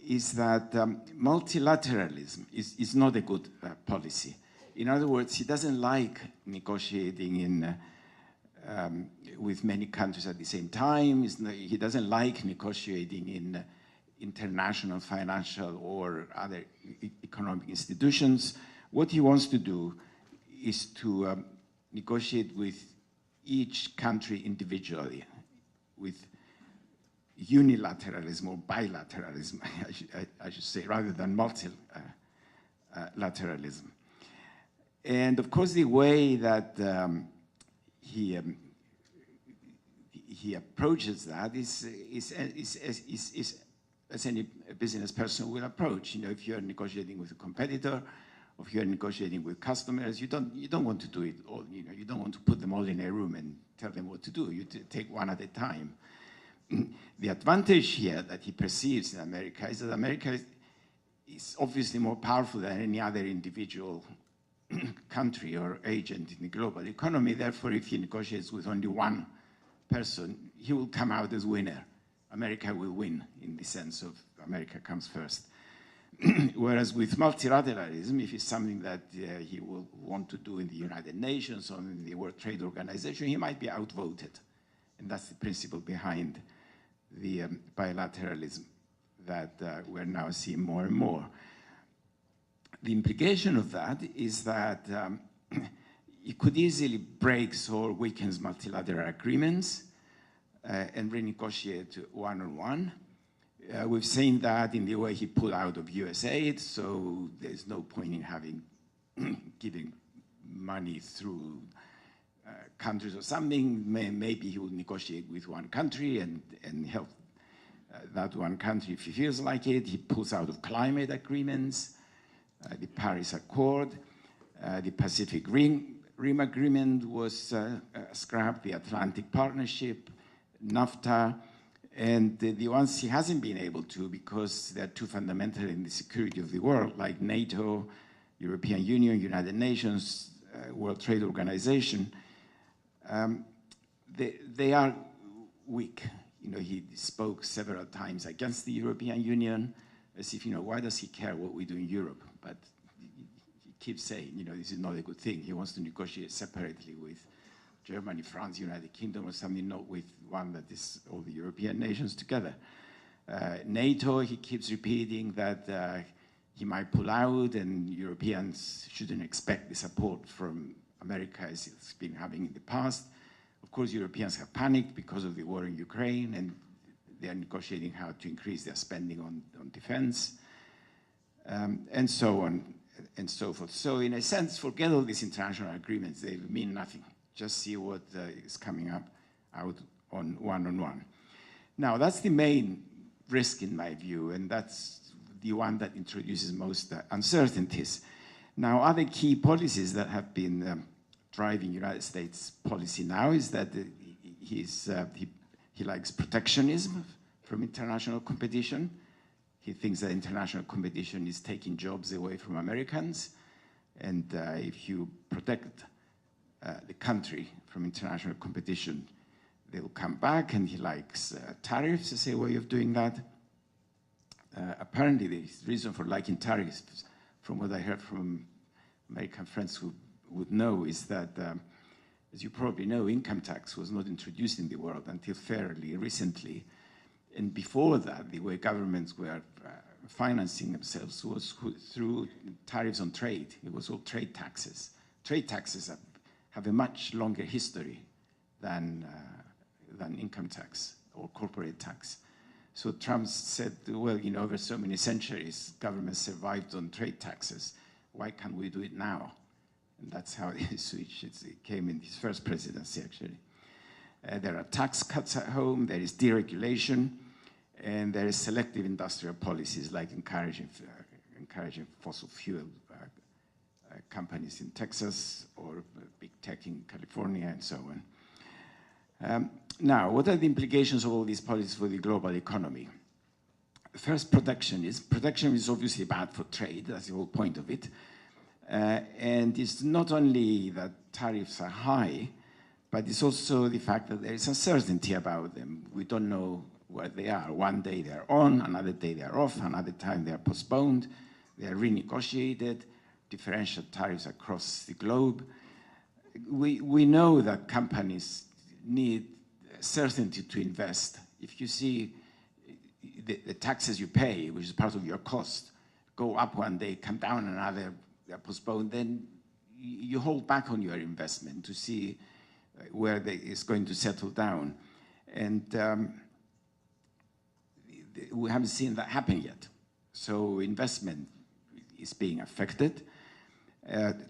is that multilateralism is not a good policy. In other words, he doesn't like negotiating with many countries at the same time. He doesn't like negotiating in international financial or other economic institutions. What he wants to do is to negotiate with each country individually, with unilateralism or bilateralism, I should say, rather than multilateralism. And of course, the way that he approaches that is as any business person will approach. You know, if you're negotiating with a competitor, or if you're negotiating with customers, you don't want to do it all. You know, you don't want to put them all in a room and tell them what to do. You take one at a time. The advantage here that he perceives in America is that America is obviously more powerful than any other individual country or agent in the global economy. Therefore, if he negotiates with only one person, he will come out as winner. America will win in the sense of America comes first. Whereas with multilateralism, if it's something that he will want to do in the United Nations or in the World Trade Organization, he might be outvoted. And that's the principle behind the bilateralism that we're now seeing more and more. The implication of that is that it could easily break or weakens multilateral agreements and renegotiate one-on-one. We've seen that in the way he pulled out of USAID, so there's no point in giving money through countries or something. Maybe he will negotiate with one country and help that one country if he feels like it. He pulls out of climate agreements, the Paris Accord, the Pacific Rim Agreement was scrapped, the Atlantic Partnership, NAFTA, and the ones he hasn't been able to because they're too fundamental in the security of the world, like NATO, European Union, United Nations, World Trade Organization, they are weak. You know, he spoke several times against the European Union, as if, you know, why does he care what we do in Europe? But he keeps saying, you know, this is not a good thing. He wants to negotiate separately with Germany, France, United Kingdom, or something, not with one that is all the European nations together. NATO, he keeps repeating that he might pull out and Europeans shouldn't expect the support from America as it's been having in the past. Of course, Europeans have panicked because of the war in Ukraine, and they are negotiating how to increase their spending on defense, and so on and so forth. So in a sense, forget all these international agreements. They mean nothing. Just see what is coming out on one-on-one. Now, that's the main risk in my view, and that's the one that introduces most uncertainties. Now, other key policies that have been driving United States policy now is that he likes protectionism from international competition. He thinks that international competition is taking jobs away from Americans, and if you protect the country from international competition, they'll come back, and he likes tariffs as a way of doing that. Apparently, the reason for liking tariffs, from what I heard from American friends who would know, is that, as you probably know, income tax was not introduced in the world until fairly recently. And before that, the way governments were financing themselves was through tariffs on trade. It was all trade taxes. Trade taxes have a much longer history than income tax or corporate tax. So Trump said, well, you know, over so many centuries, governments survived on trade taxes. Why can't we do it now? And that's how it switched. It came in his first presidency, actually. There are tax cuts at home, there is deregulation, and there is selective industrial policies like encouraging fossil fuel companies in Texas or big tech in California and so on. Now, what are the implications of all these policies for the global economy? First, protectionism. Protectionism is obviously bad for trade. That's the whole point of it. And it's not only that tariffs are high, but it's also the fact that there is uncertainty about them. We don't know where they are. One day they're on, another day they're off, another time they're postponed, they are renegotiated, differential tariffs across the globe. We know that companies need certainty to invest. If you see the taxes you pay, which is part of your cost, go up one day, come down another, they're postponed, then you hold back on your investment to see where it's going to settle down. And we haven't seen that happen yet. So investment is being affected.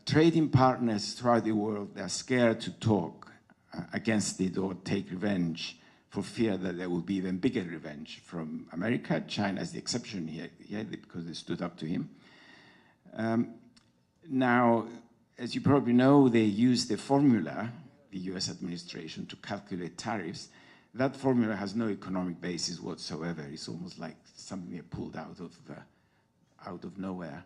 Trading partners throughout the world, they're scared to talk against it or take revenge for fear that there will be even bigger revenge from America. China is the exception here because they stood up to him. Now, as you probably know, they used the formula, the US administration, to calculate tariffs. That formula has no economic basis whatsoever. It's almost like something they pulled out of nowhere.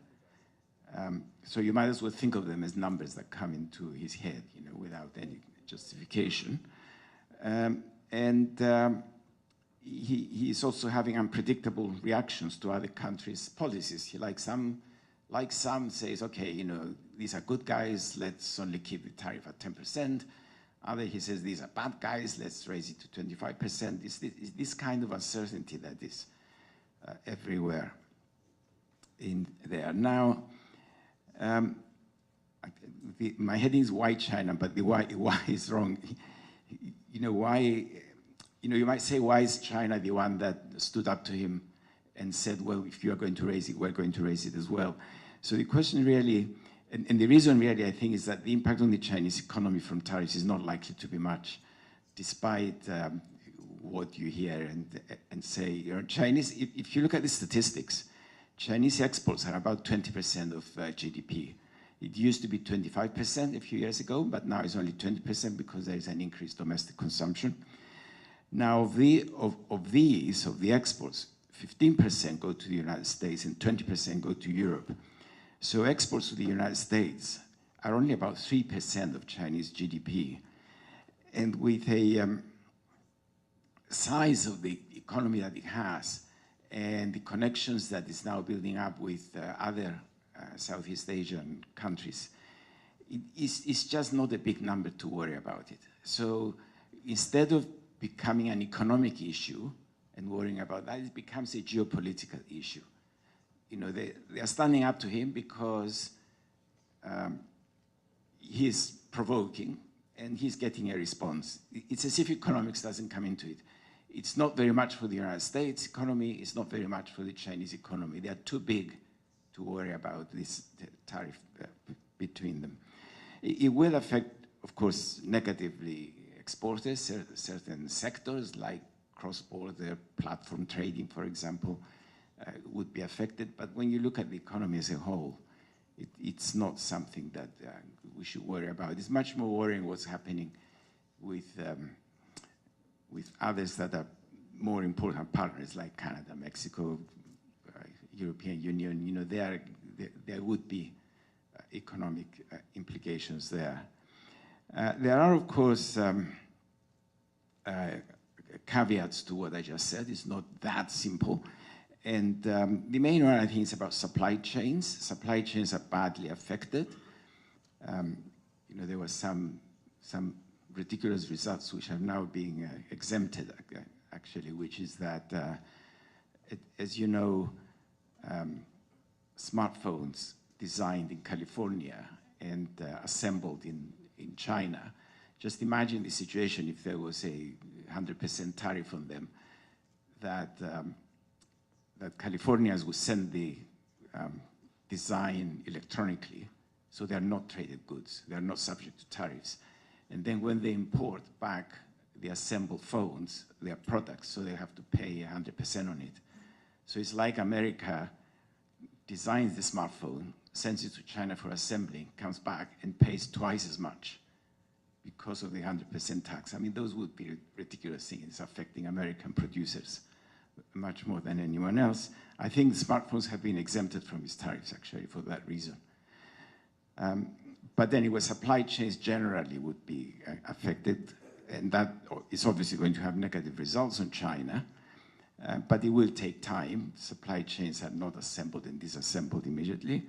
So you might as well think of them as numbers that come into his head, without any justification. He is also having unpredictable reactions to other countries' policies. He, like some says, okay, these are good guys, let's only keep the tariff at 10%. Other, he says, these are bad guys, let's raise it to 25%. It's this kind of uncertainty that is everywhere in there. Now, my heading is why China, but the why is wrong. Why, you might say, why is China the one that stood up to him and said, well, if you are going to raise it, we're going to raise it as well. So the question really, and the reason really, I think, is that the impact on the Chinese economy from tariffs is not likely to be much, despite what you hear and say. Chinese, if you look at the statistics, Chinese exports are about 20% of GDP. It used to be 25% a few years ago, but now it's only 20% because there is an increased domestic consumption. Now, of the exports, 15% go to the United States and 20% go to Europe. So exports to the United States are only about 3% of Chinese GDP. And with a size of the economy that it has and the connections that it's now building up with other Southeast Asian countries, it's just not a big number to worry about it. So instead of becoming an economic issue and worrying about that, it becomes a geopolitical issue. They are standing up to him because he's provoking and he's getting a response. It's as if economics doesn't come into it. It's not very much for the United States economy. It's not very much for the Chinese economy. They are too big to worry about this tariff between them. It will affect, of course, negatively exporters, certain sectors like cross-border platform trading, for example, would be affected. But when you look at the economy as a whole, it's not something that we should worry about. It's much more worrying what's happening with others that are more important partners like Canada, Mexico, European Union. There would be economic implications there. There are, of course, caveats to what I just said. It's not that simple. And the main one, I think, is about supply chains. Supply chains are badly affected. There were some ridiculous results which are now being exempted, actually, which is that, as you know, smartphones designed in California and assembled in China. Just imagine the situation if there was a 100% tariff on them, that Californians would send the design electronically, so they're not traded goods. They're not subject to tariffs. And then when they import back the assembled phones, their products, so they have to pay 100% on it. So it's like America designs the smartphone, sends it to China for assembly, comes back and pays twice as much because of the 100% tax. I mean, those would be ridiculous things affecting American producers much more than anyone else. I think the smartphones have been exempted from these tariffs, actually, for that reason. But anyway, supply chains generally would be affected, and that is obviously going to have negative results on China. But it will take time. Supply chains are not assembled and disassembled immediately.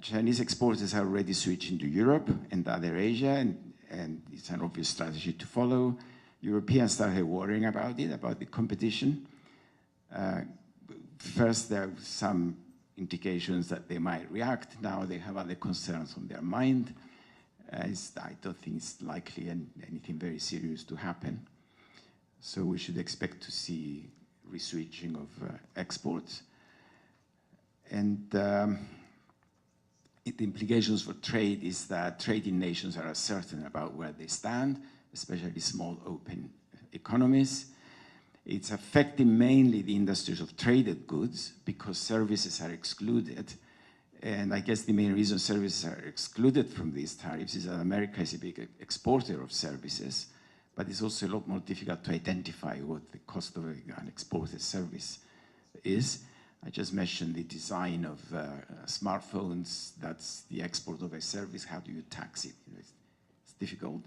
Chinese exporters are already switching to Europe and other Asia, and it's an obvious strategy to follow. Europeans started worrying about it, about the competition. First, there are some indications that they might react. Now they have other concerns on their mind. I don't think it's likely anything very serious to happen. So we should expect to see reswitching of exports. And the implications for trade is that trading nations are uncertain about where they stand, especially small open economies. It's affecting mainly the industries of traded goods because services are excluded. And I guess the main reason services are excluded from these tariffs is that America is a big exporter of services, but it's also a lot more difficult to identify what the cost of an exported service is. I just mentioned the design of smartphones. That's the export of a service. How do you tax it? It's difficult.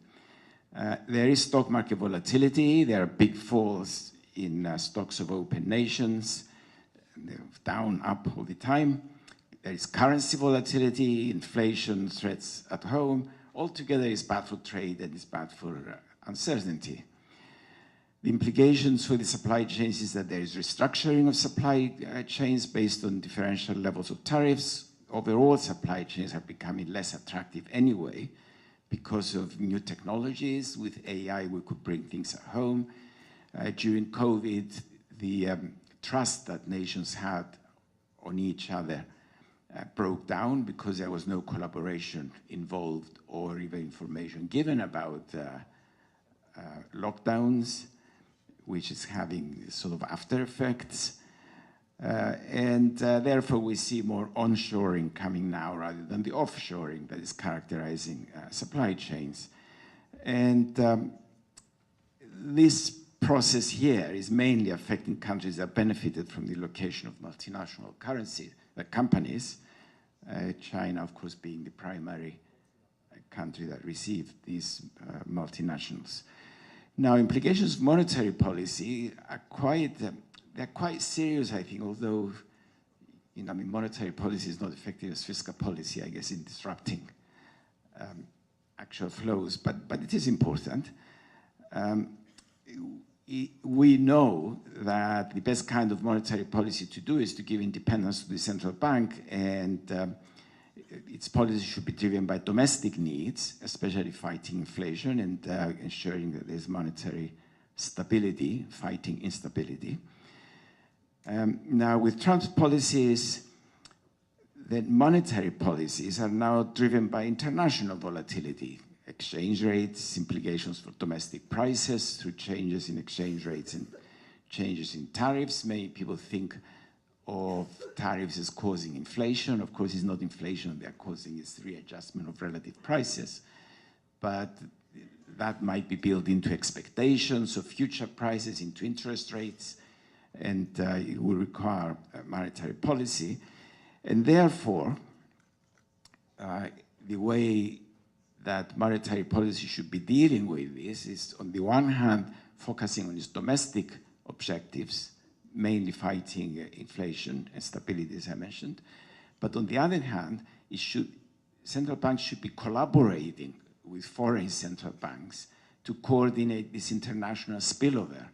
There is stock market volatility. There are big falls in stocks of open nations. They're down, up all the time. There is currency volatility, inflation, threats at home. Altogether, it's bad for trade and it's bad for uncertainty. The implications for the supply chains is that there is restructuring of supply chains based on differential levels of tariffs. Overall, supply chains are becoming less attractive anyway because of new technologies. With AI, we could bring things at home. During COVID, the trust that nations had on each other broke down because there was no collaboration involved or even information given about lockdowns, which is having sort of after effects. Therefore, we see more onshoring coming now rather than the offshoring that is characterizing supply chains. And this process here is mainly affecting countries that benefited from the location of multinational currency companies, China, of course, being the primary country that received these multinationals. Now, implications of monetary policy are they're quite serious, I think, although, monetary policy is not effective as fiscal policy, I guess, in disrupting actual flows, but it is important. We know that the best kind of monetary policy to do is to give independence to the central bank, and its policy should be driven by domestic needs, especially fighting inflation and ensuring that there's monetary stability, fighting instability. Now, with Trump's policies, the monetary policies are now driven by international volatility, exchange rates, implications for domestic prices through changes in exchange rates and changes in tariffs. Many people think of tariffs as causing inflation. Of course, it's not inflation they're causing, it's readjustment of relative prices. But that might be built into expectations of future prices, into interest rates, and it will require monetary policy. And therefore, the way that monetary policy should be dealing with this is, on the one hand, focusing on its domestic objectives, mainly fighting inflation and stability, as I mentioned. But on the other hand, central banks should be collaborating with foreign central banks to coordinate this international spillover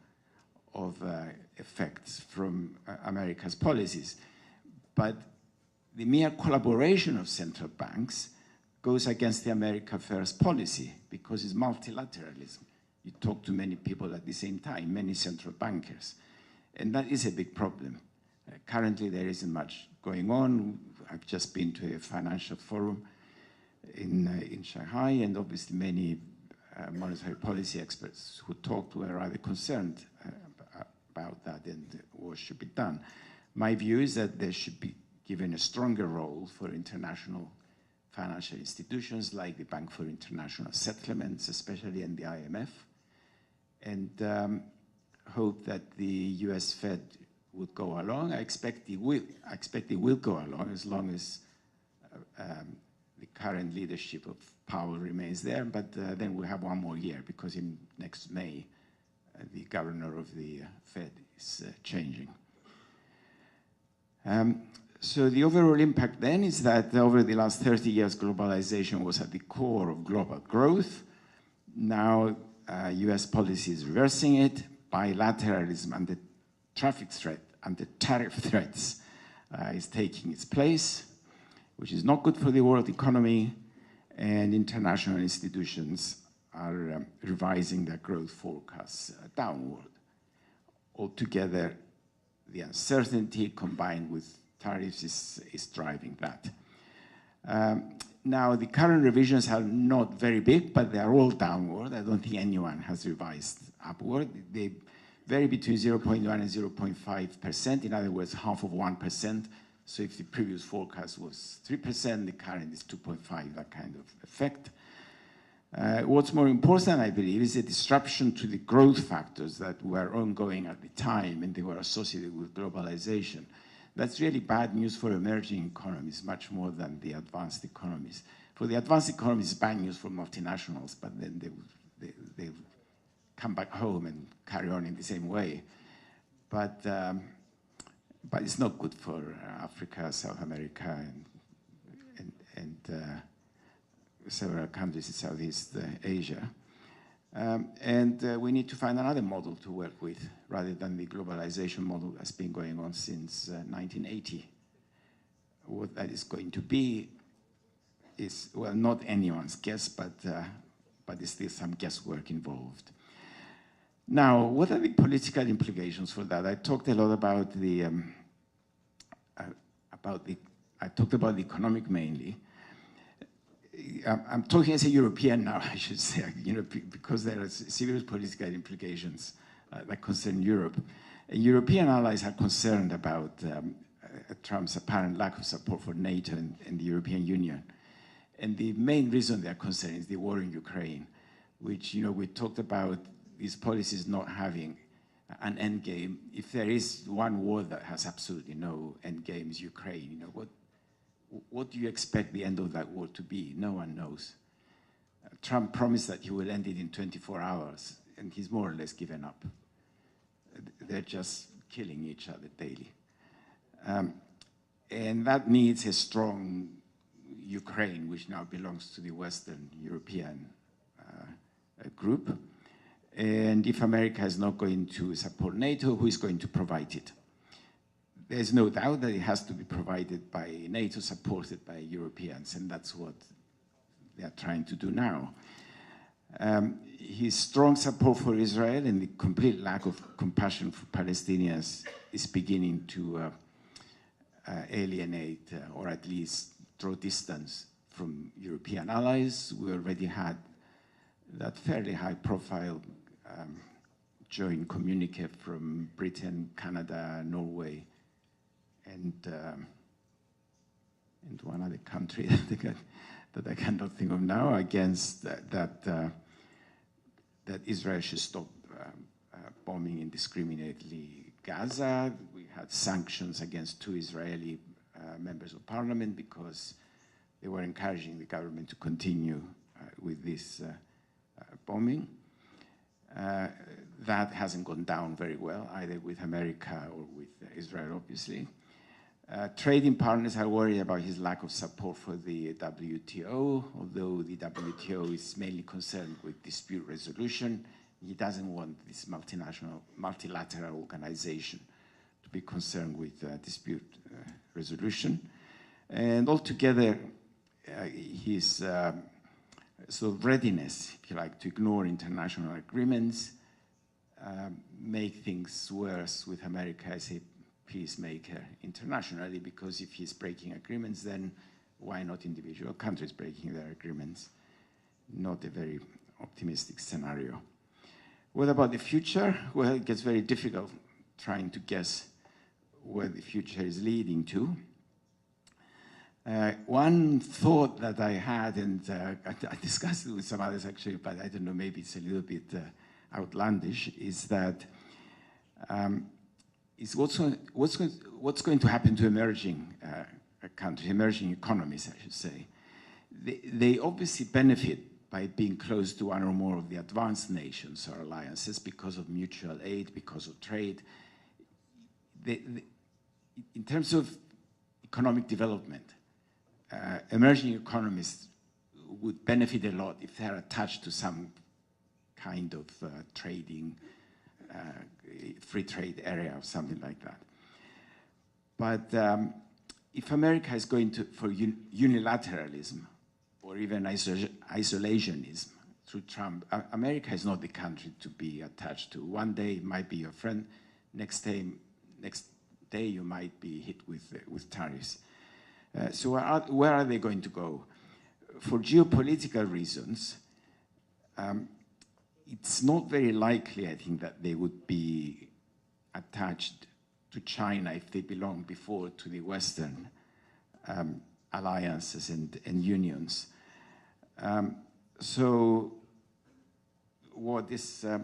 of effects from America's policies. But the mere collaboration of central banks goes against the America First policy because it's multilateralism. You talk to many people at the same time, many central bankers. And that is a big problem. Currently, there isn't much going on. I've just been to a financial forum in Shanghai, and obviously many monetary policy experts who talked were rather concerned about that and what should be done. My view is that there should be given a stronger role for international financial institutions like the Bank for International Settlements, especially, and the IMF, and hope that the US Fed would go along. I expect it will go along as long as the current leadership of power remains there, but then we have one more year because in next May, the governor of the Fed is changing. So the overall impact then is that over the last 30 years, globalization was at the core of global growth. Now, US policy is reversing it. Bilateralism and the traffic threat and the tariff threats is taking its place, which is not good for the world economy, and international institutions are revising their growth forecasts downward. Altogether, the uncertainty combined with tariffs is driving that. Now, the current revisions are not very big, but they are all downward. I don't think anyone has revised upward. They vary between 0.1 and 0.5%, in other words, half of 1%. So if the previous forecast was 3%, the current is 2.5, that kind of effect. What's more important, I believe, is the disruption to the growth factors that were ongoing at the time and they were associated with globalization. That's really bad news for emerging economies, much more than the advanced economies. For the advanced economies, it's bad news for multinationals, but then they come back home and carry on in the same way. But it's not good for Africa, South America, and several countries in Southeast Asia. We need to find another model to work with rather than the globalization model that's been going on since 1980. What that is going to be is, well, not anyone's guess, but there's still some guesswork involved. Now, what are the political implications for that? I talked a lot about I talked about the economic mainly. I'm talking as a European now, I should say, because there are serious political implications that concern Europe. European allies are concerned about Trump's apparent lack of support for NATO and the European Union. And the main reason they're concerned is the war in Ukraine, which, we talked about these policies not having an end game. If there is one war that has absolutely no end game, is Ukraine. What do you expect the end of that war to be? No one knows. Trump promised that he will end it in 24 hours, and he's more or less given up. They're just killing each other daily. And that needs a strong Ukraine, which now belongs to the Western European group. And if America is not going to support NATO, who is going to provide it? There's no doubt that it has to be provided by NATO, supported by Europeans, and that's what they are trying to do now. His strong support for Israel and the complete lack of compassion for Palestinians is beginning to alienate or at least draw distance from European allies. We already had that fairly high-profile joint communique from Britain, Canada, Norway, and one other country that I cannot think of now, against that Israel should stop bombing indiscriminately Gaza. We had sanctions against 2 Israeli members of parliament because they were encouraging the government to continue with this bombing. That hasn't gone down very well, either with America or with Israel, obviously. Trading partners are worried about his lack of support for the WTO, although the WTO is mainly concerned with dispute resolution. He doesn't want this multilateral organization to be concerned with dispute resolution. And altogether, his sort of readiness, if you like, to ignore international agreements, make things worse with America as a peacemaker internationally, because if he's breaking agreements, then why not individual countries breaking their agreements? Not a very optimistic scenario. What about the future? Well, it gets very difficult trying to guess where the future is leading to. One thought that I had, and I discussed it with some others actually, but I don't know, maybe it's a little bit outlandish, is that what's going to happen to emerging countries, emerging economies, I should say. they obviously benefit by being close to one or more of the advanced nations or alliances because of mutual aid, because of trade. In terms of economic development, emerging economies would benefit a lot if they are attached to some kind of trading, free trade area or something like that. But if America is going for unilateralism or even isolationism through Trump, America is not the country to be attached to. One day it might be your friend, next day you might be hit with tariffs. So where are they going to go? For geopolitical reasons, it's not very likely, I think, that they would be attached to China if they belonged before to the Western alliances and unions. So what is a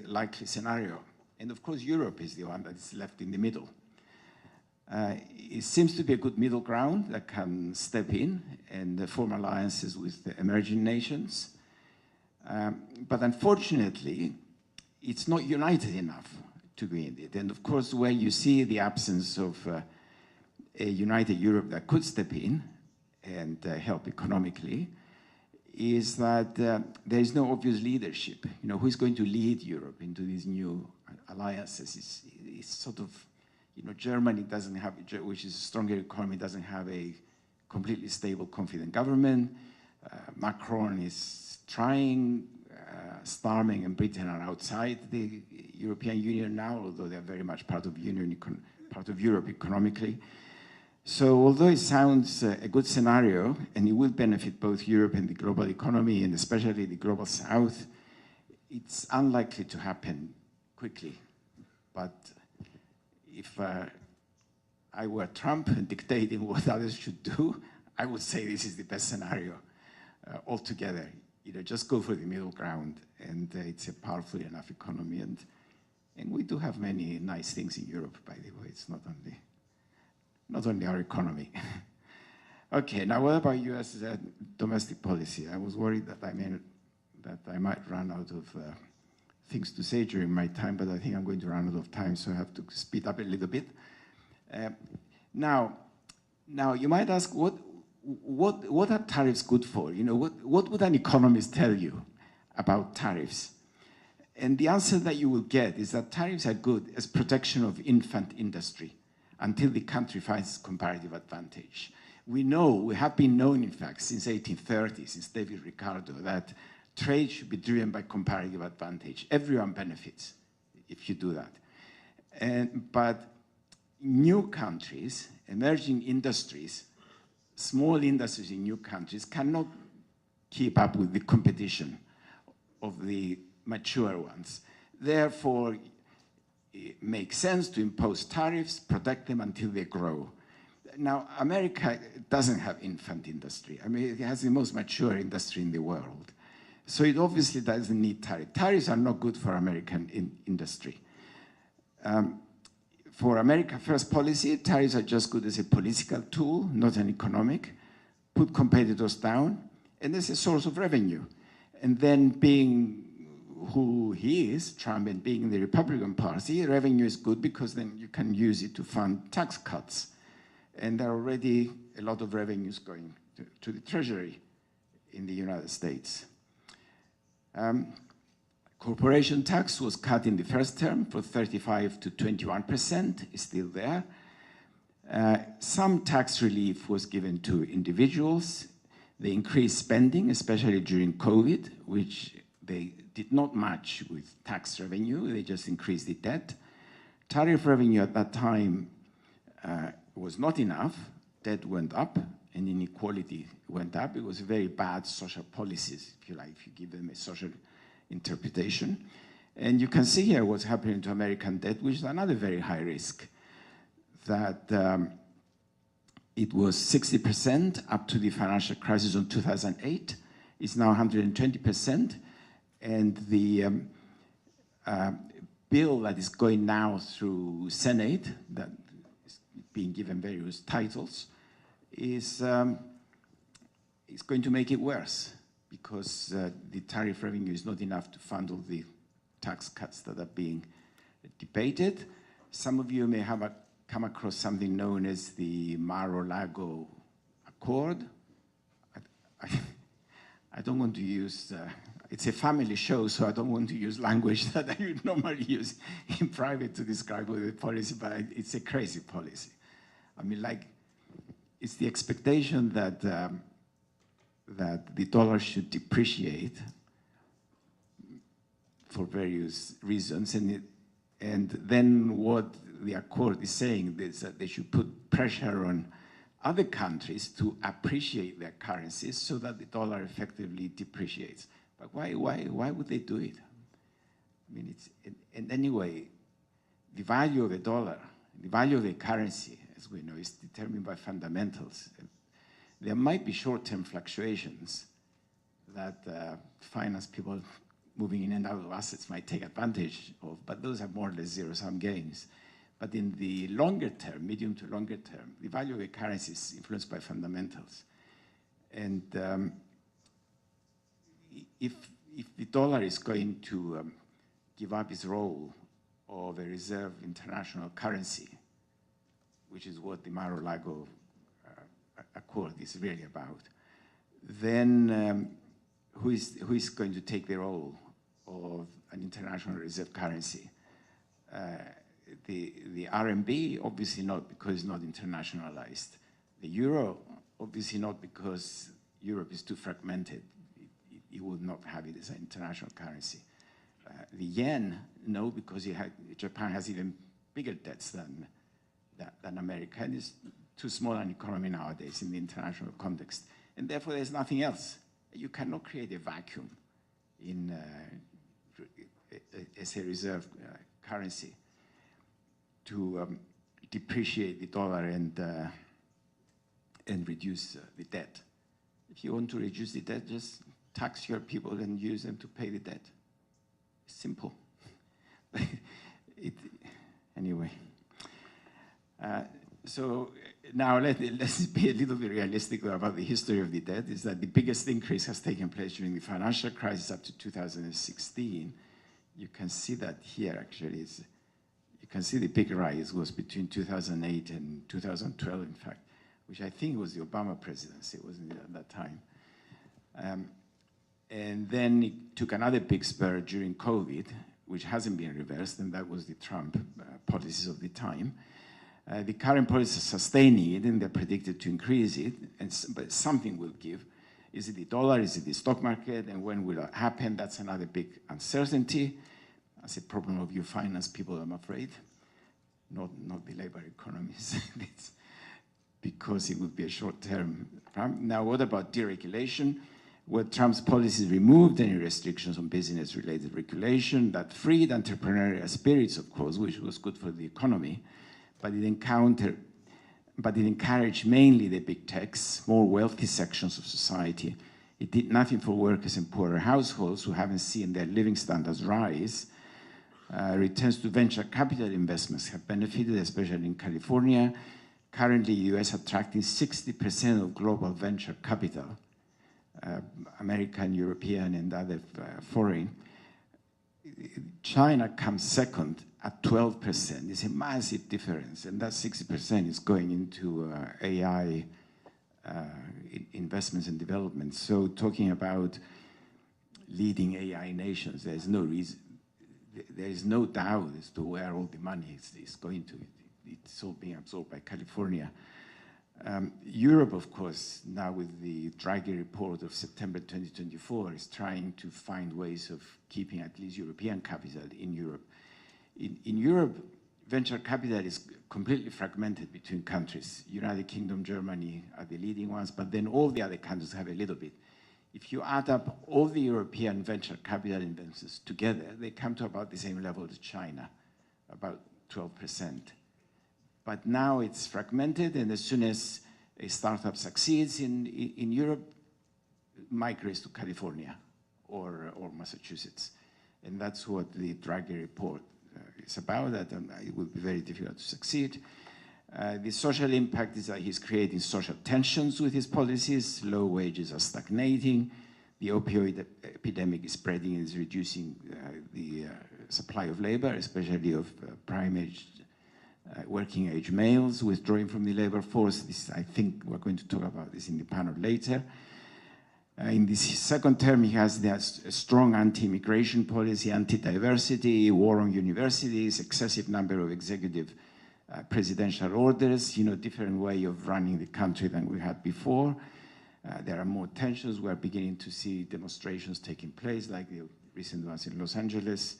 likely scenario? And of course, Europe is the one that is left in the middle. It seems to be a good middle ground that can step in and form alliances with the emerging nations. But unfortunately, it's not united enough to be in it. And of course, where you see the absence of a united Europe that could step in and help economically is that there is no obvious leadership. You know, who is going to lead Europe into these new alliances? It's sort of, you know, Germany doesn't have, which is a stronger economy, doesn't have a completely stable, confident government. Macron is trying. Starmer and Britain are outside the European Union now, although they're very much part of Europe economically. So although it sounds a good scenario, and it will benefit both Europe and the global economy, and especially the global South, it's unlikely to happen quickly. But if I were Trump and dictating what others should do, I would say this is the best scenario altogether. You know, just go for the middle ground, and it's a powerful enough economy, and we do have many nice things in Europe, by the way. It's not only our economy. Okay, now what about U.S. Domestic policy? I was worried that I might run out of things to say during my time, but I think I'm going to run out of time, so I have to speed up a little bit. Now you might ask, what are tariffs good for? You know, what would an economist tell you about tariffs? And the answer that you will get is that tariffs are good as protection of infant industry until the country finds comparative advantage. We have been known, in fact, since 1830, since David Ricardo, that trade should be driven by comparative advantage. Everyone benefits if you do that. But new countries, emerging industries, small industries in new countries cannot keep up with the competition of the mature ones. Therefore, it makes sense to impose tariffs, protect them until they grow. Now, America doesn't have infant industry. I mean, it has the most mature industry in the world. So it obviously doesn't need tariffs. Tariffs are not good for American industry. For America First policy, tariffs are just good as a political tool, not an economic. Put competitors down, and there's a source of revenue. And then being who he is, Trump, and being in the Republican Party, revenue is good because then you can use it to fund tax cuts. And there are already a lot of revenues going to the Treasury in the United States. Corporation tax was cut in the first term from 35% to 21%, is still there. Some tax relief was given to individuals. They increased spending, especially during COVID, which they did not match with tax revenue. They just increased the debt. Tariff revenue at that time was not enough. Debt went up, and inequality went up. It was very bad social policies, if you like, if you give them a social interpretation. And you can see here what's happening to American debt, which is another very high risk, that it was 60% up to the financial crisis of 2008. It's now 120%. And the bill that is going now through Senate, that is being given various titles, is going to make it worse because the tariff revenue is not enough to fund all the tax cuts that are being debated. Some of you may have come across something known as the Mar-a-Lago Accord. I don't want to use, it's a family show, so I don't want to use language that I would normally use in private to describe the policy, but it's a crazy policy. I mean, like, it's the expectation that that the dollar should depreciate for various reasons, and then what the accord is saying is that they should put pressure on other countries to appreciate their currencies so that the dollar effectively depreciates. But why would they do it? I mean, and anyway, the value of the dollar, the value of the currency, as we know, is determined by fundamentals. There might be short-term fluctuations that finance people moving in and out of assets might take advantage of, but those are more or less zero-sum games. But in the longer term, medium to longer term, the value of a currency is influenced by fundamentals. And if the dollar is going to give up its role of a reserve international currency, which is what the Mar-a-Lago Accord is really about, then who is going to take the role of an international reserve currency? The RMB, obviously not, because it's not internationalized. The euro, obviously not, because Europe is too fragmented. It would not have it as an international currency. The yen, no, because Japan has even bigger debts than America, and it's too small an economy nowadays in the international context. And therefore, there's nothing else. You cannot create a vacuum as a reserve currency to depreciate the dollar and reduce the debt. If you want to reduce the debt, just tax your people and use them to pay the debt. It's simple. Anyway. So now let's be a little bit realistic about the history of the debt. Is that the biggest increase has taken place during the financial crisis up to 2016. You can see that here actually. You can see the big rise was between 2008 and 2012, in fact, which I think was the Obama presidency, wasn't it, at that time? And then it took another big spur during COVID, which hasn't been reversed, and that was the Trump policies of the time. The current policies are sustaining it, and they're predicted to increase it, but something will give. Is it the dollar? Is it the stock market? And when will it happen? That's another big uncertainty. That's a problem of you finance people, I'm afraid, not the labor economies. Because it would be a short-term problem. Now, what about deregulation? Were Trump's policies removed any restrictions on business-related regulation that freed entrepreneurial spirits, of course, which was good for the economy, but it encouraged mainly the big techs, more wealthy sections of society. It did nothing for workers and poorer households who haven't seen their living standards rise. Returns to venture capital investments have benefited, especially in California. Currently, the US attracting 60% of global venture capital, American, European, and other foreign. China comes second at 12%. It's a massive difference, and that 60% is going into AI investments and development. So talking about leading AI nations, there's no reason, there is no doubt as to where all the money is going to. It's all being absorbed by California. Europe, of course, now with the Draghi report of September 2024, is trying to find ways of keeping at least European capital in Europe. In Europe, venture capital is completely fragmented between countries. United Kingdom, Germany are the leading ones, but then all the other countries have a little bit. If you add up all the European venture capital investors together, they come to about the same level as China, about 12%. But now it's fragmented, and as soon as a startup succeeds in Europe, it migrates to California or Massachusetts. And that's what the Draghi report is about, that it will be very difficult to succeed. The social impact is that he's creating social tensions with his policies. Low wages are stagnating. The opioid epidemic is spreading and is reducing the supply of labor, especially of prime-age, working-age males withdrawing from the labor force. This, I think we're going to talk about this in the panel later. In this second term, he has a strong anti-immigration policy, anti-diversity, war on universities, excessive number of executive presidential orders, different way of running the country than we had before. There are more tensions. We're beginning to see demonstrations taking place, like the recent ones in Los Angeles,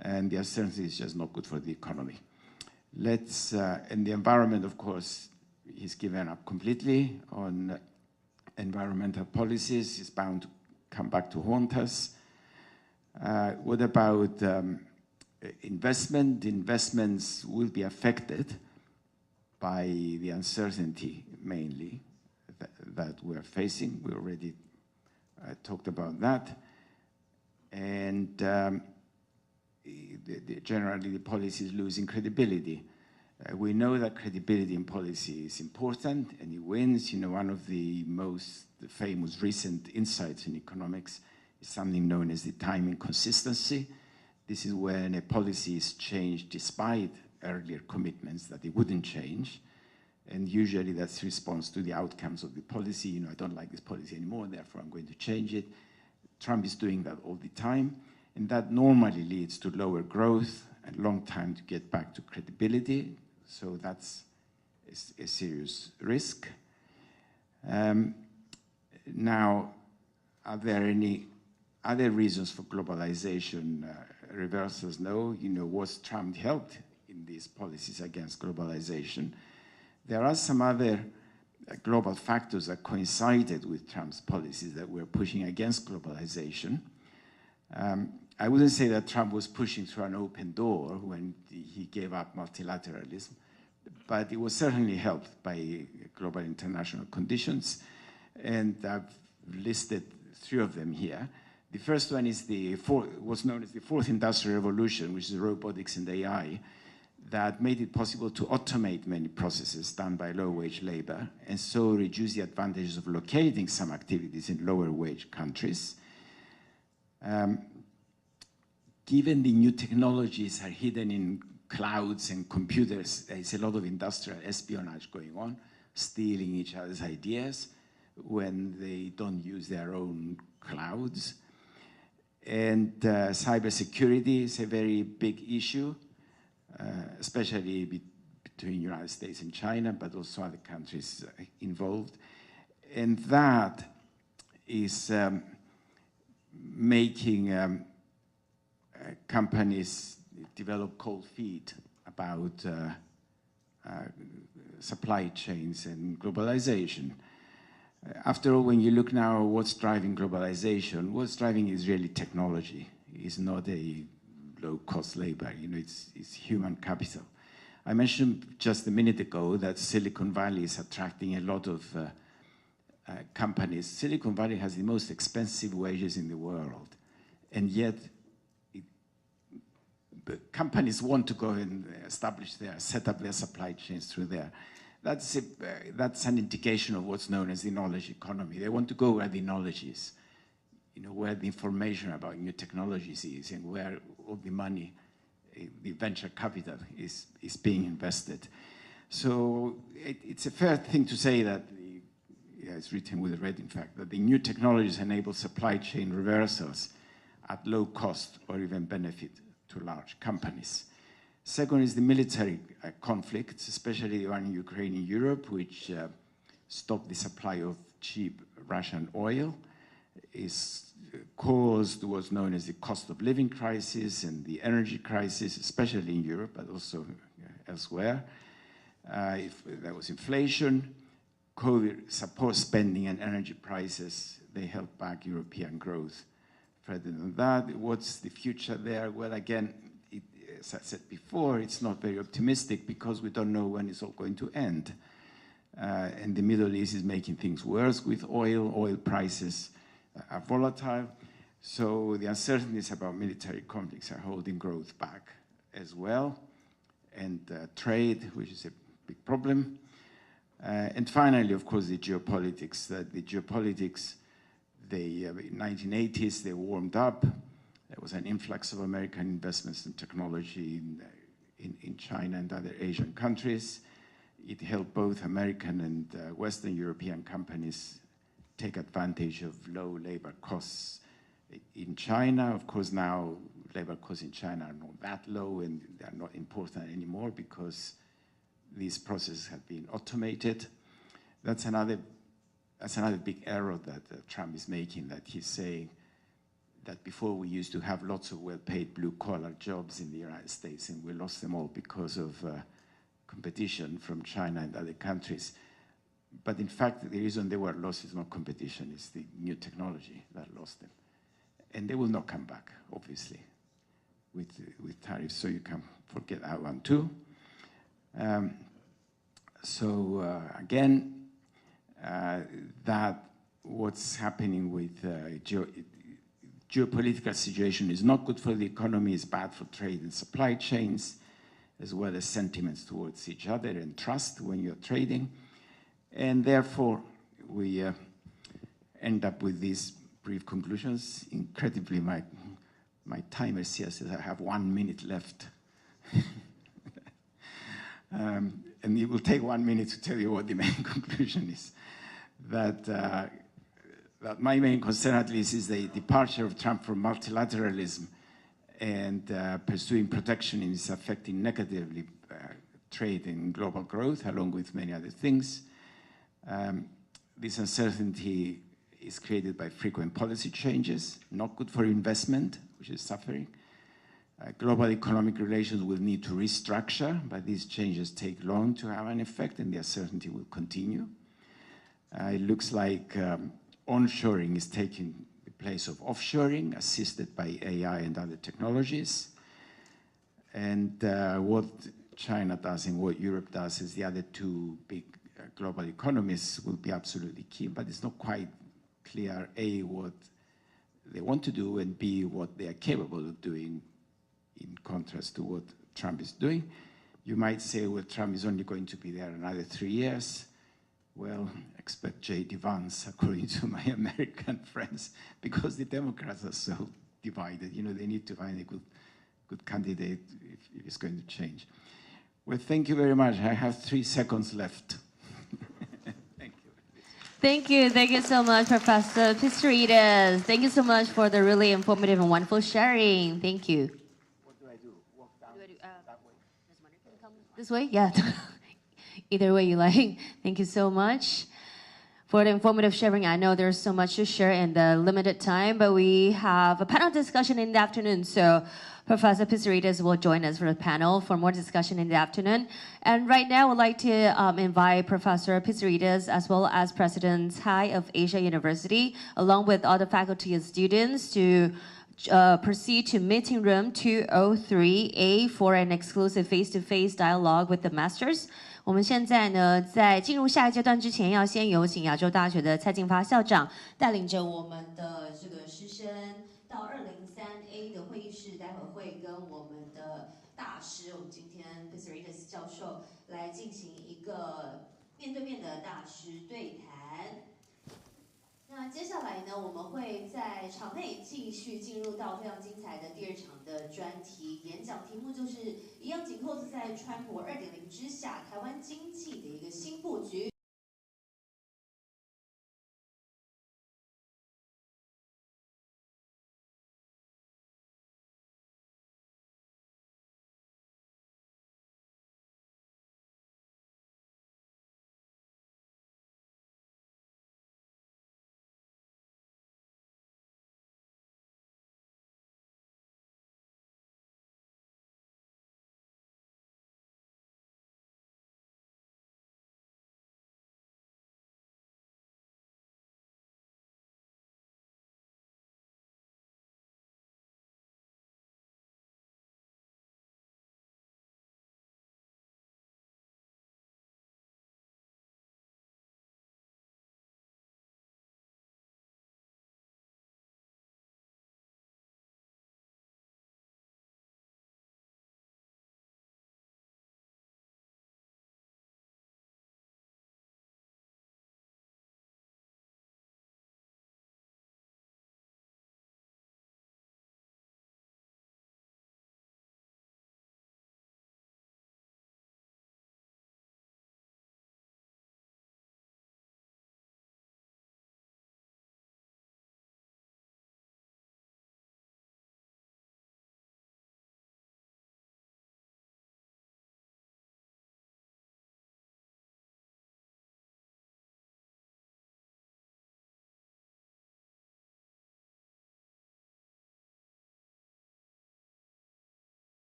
and the uncertainty is just not good for the economy. And the environment, of course, he's given up completely on environmental policies. It's bound to come back to haunt us. What about investment? Investments will be affected by the uncertainty, mainly, that we're facing. We already talked about that. And generally, the policy is losing credibility. We know that credibility in policy is important, and it wins. One of the most famous recent insights in economics is something known as the timing consistency. This is when a policy is changed despite earlier commitments that it wouldn't change. And usually that's response to the outcomes of the policy. I don't like this policy anymore, therefore I'm going to change it. Trump is doing that all the time. And that normally leads to lower growth and long time to get back to credibility. So that's a serious risk. Now, are there any other reasons for globalization reversals? No. Was Trump helped in these policies against globalization? There are some other global factors that coincided with Trump's policies that were pushing against globalization. I wouldn't say that Trump was pushing through an open door when he gave up multilateralism, but it was certainly helped by global international conditions. And I've listed 3 of them here. The first one is what's known as the fourth industrial revolution, which is robotics and AI, that made it possible to automate many processes done by low-wage labor, and so reduce the advantages of locating some activities in lower-wage countries. Given the new technologies are hidden in clouds and computers, there's a lot of industrial espionage going on, stealing each other's ideas when they don't use their own clouds. And cybersecurity is a very big issue, especially between the United States and China, but also other countries involved. And that is making companies develop cold feet about supply chains and globalization. After all, when you look now at what's driving globalization, what's driving is really technology. It's not a low-cost labor, it's human capital. I mentioned just a minute ago that Silicon Valley is attracting a lot of companies. Silicon Valley has the most expensive wages in the world, and yet companies want to go and set up their supply chains through there. That's an indication of what's known as the knowledge economy. They want to go where the knowledge is, where the information about new technologies is, and where all the money, the venture capital is being invested. So it's a fair thing to say that, it's written with red, in fact, that the new technologies enable supply chain reversals at low cost or even benefit to large companies. Second is the military conflicts, especially the one in Ukraine and Europe, which stopped the supply of cheap Russian oil. It's caused what's known as the cost of living crisis and the energy crisis, especially in Europe, but also elsewhere. There was inflation, COVID support spending and energy prices, they held back European growth. Further than that, what's the future there? Well, again, as I said before, it's not very optimistic because we don't know when it's all going to end. And the Middle East is making things worse with oil. Oil prices are volatile. So the uncertainties about military conflicts are holding growth back as well. And trade, which is a big problem. And finally, of course, the geopolitics. In 1980s, they warmed up. There was an influx of American investments in technology in China and other Asian countries. It helped both American and Western European companies take advantage of low labor costs in China. Of course, now labor costs in China are not that low, and they are not important anymore because these processes have been automated. That's another big error that Trump is making, that he's saying that before we used to have lots of well-paid blue-collar jobs in the United States, and we lost them all because of competition from China and other countries. But in fact, the reason they were lost is not competition, it's the new technology that lost them. And they will not come back, obviously, with tariffs, so you can forget that one too. Again, that what's happening with geopolitical situation is not good for the economy, it's bad for trade and supply chains, as well as sentiments towards each other and trust when you're trading. And therefore, we end up with these brief conclusions. Incredibly, my timer here says I have 1 minute left. And it will take 1 minute to tell you what the main conclusion is. That my main concern, at least, is the departure of Trump from multilateralism and pursuing protectionism is affecting negatively trade and global growth, along with many other things. This uncertainty is created by frequent policy changes, not good for investment, which is suffering. Global economic relations will need to restructure, but these changes take long to have an effect, and the uncertainty will continue. It looks like onshoring is taking the place of offshoring, assisted by AI and other technologies. And what China does and what Europe does as the other two big global economies will be absolutely key, but it's not quite clear, A, what they want to do, and B, what they are capable of doing in contrast to what Trump is doing. You might say, well, Trump is only going to be there another 3 years. Well, expect J.D. Vance, according to my American friends, because the Democrats are so divided. You know, they need to find a good candidate if it's going to change. Well, thank you very much. I have 3 seconds left. Thank you so much, Professor Pistorides. Thank you so much for the really informative and wonderful sharing. Thank you. What do I do? Walk down that way? This way? Yeah. Either way you like. Thank you so much for the informative sharing. I know there's so much to share in the limited time, but we have a panel discussion in the afternoon, so Professor Pistorides will join us for the panel for more discussion in the afternoon. And right now, I would like to invite Professor Pistorides as well as President Tsai of Asia University, along with other faculty and students, to proceed to meeting room 203A for an exclusive face-to-face dialogue with the masters. 我们现在呢，在进入下一阶段之前，要先有请亚洲大学的蔡进发校长带领着我们的这个师生到203A 的会议室，待会儿会跟我们的大师，我们今天 Pistorides 教授来进行一个面对面的大师对谈。那接下来呢，我们会在场内继续进入到非常精彩的第2场的专题演讲，题目就是一样紧扣在川普2.0之下，台湾经济的一个新布局。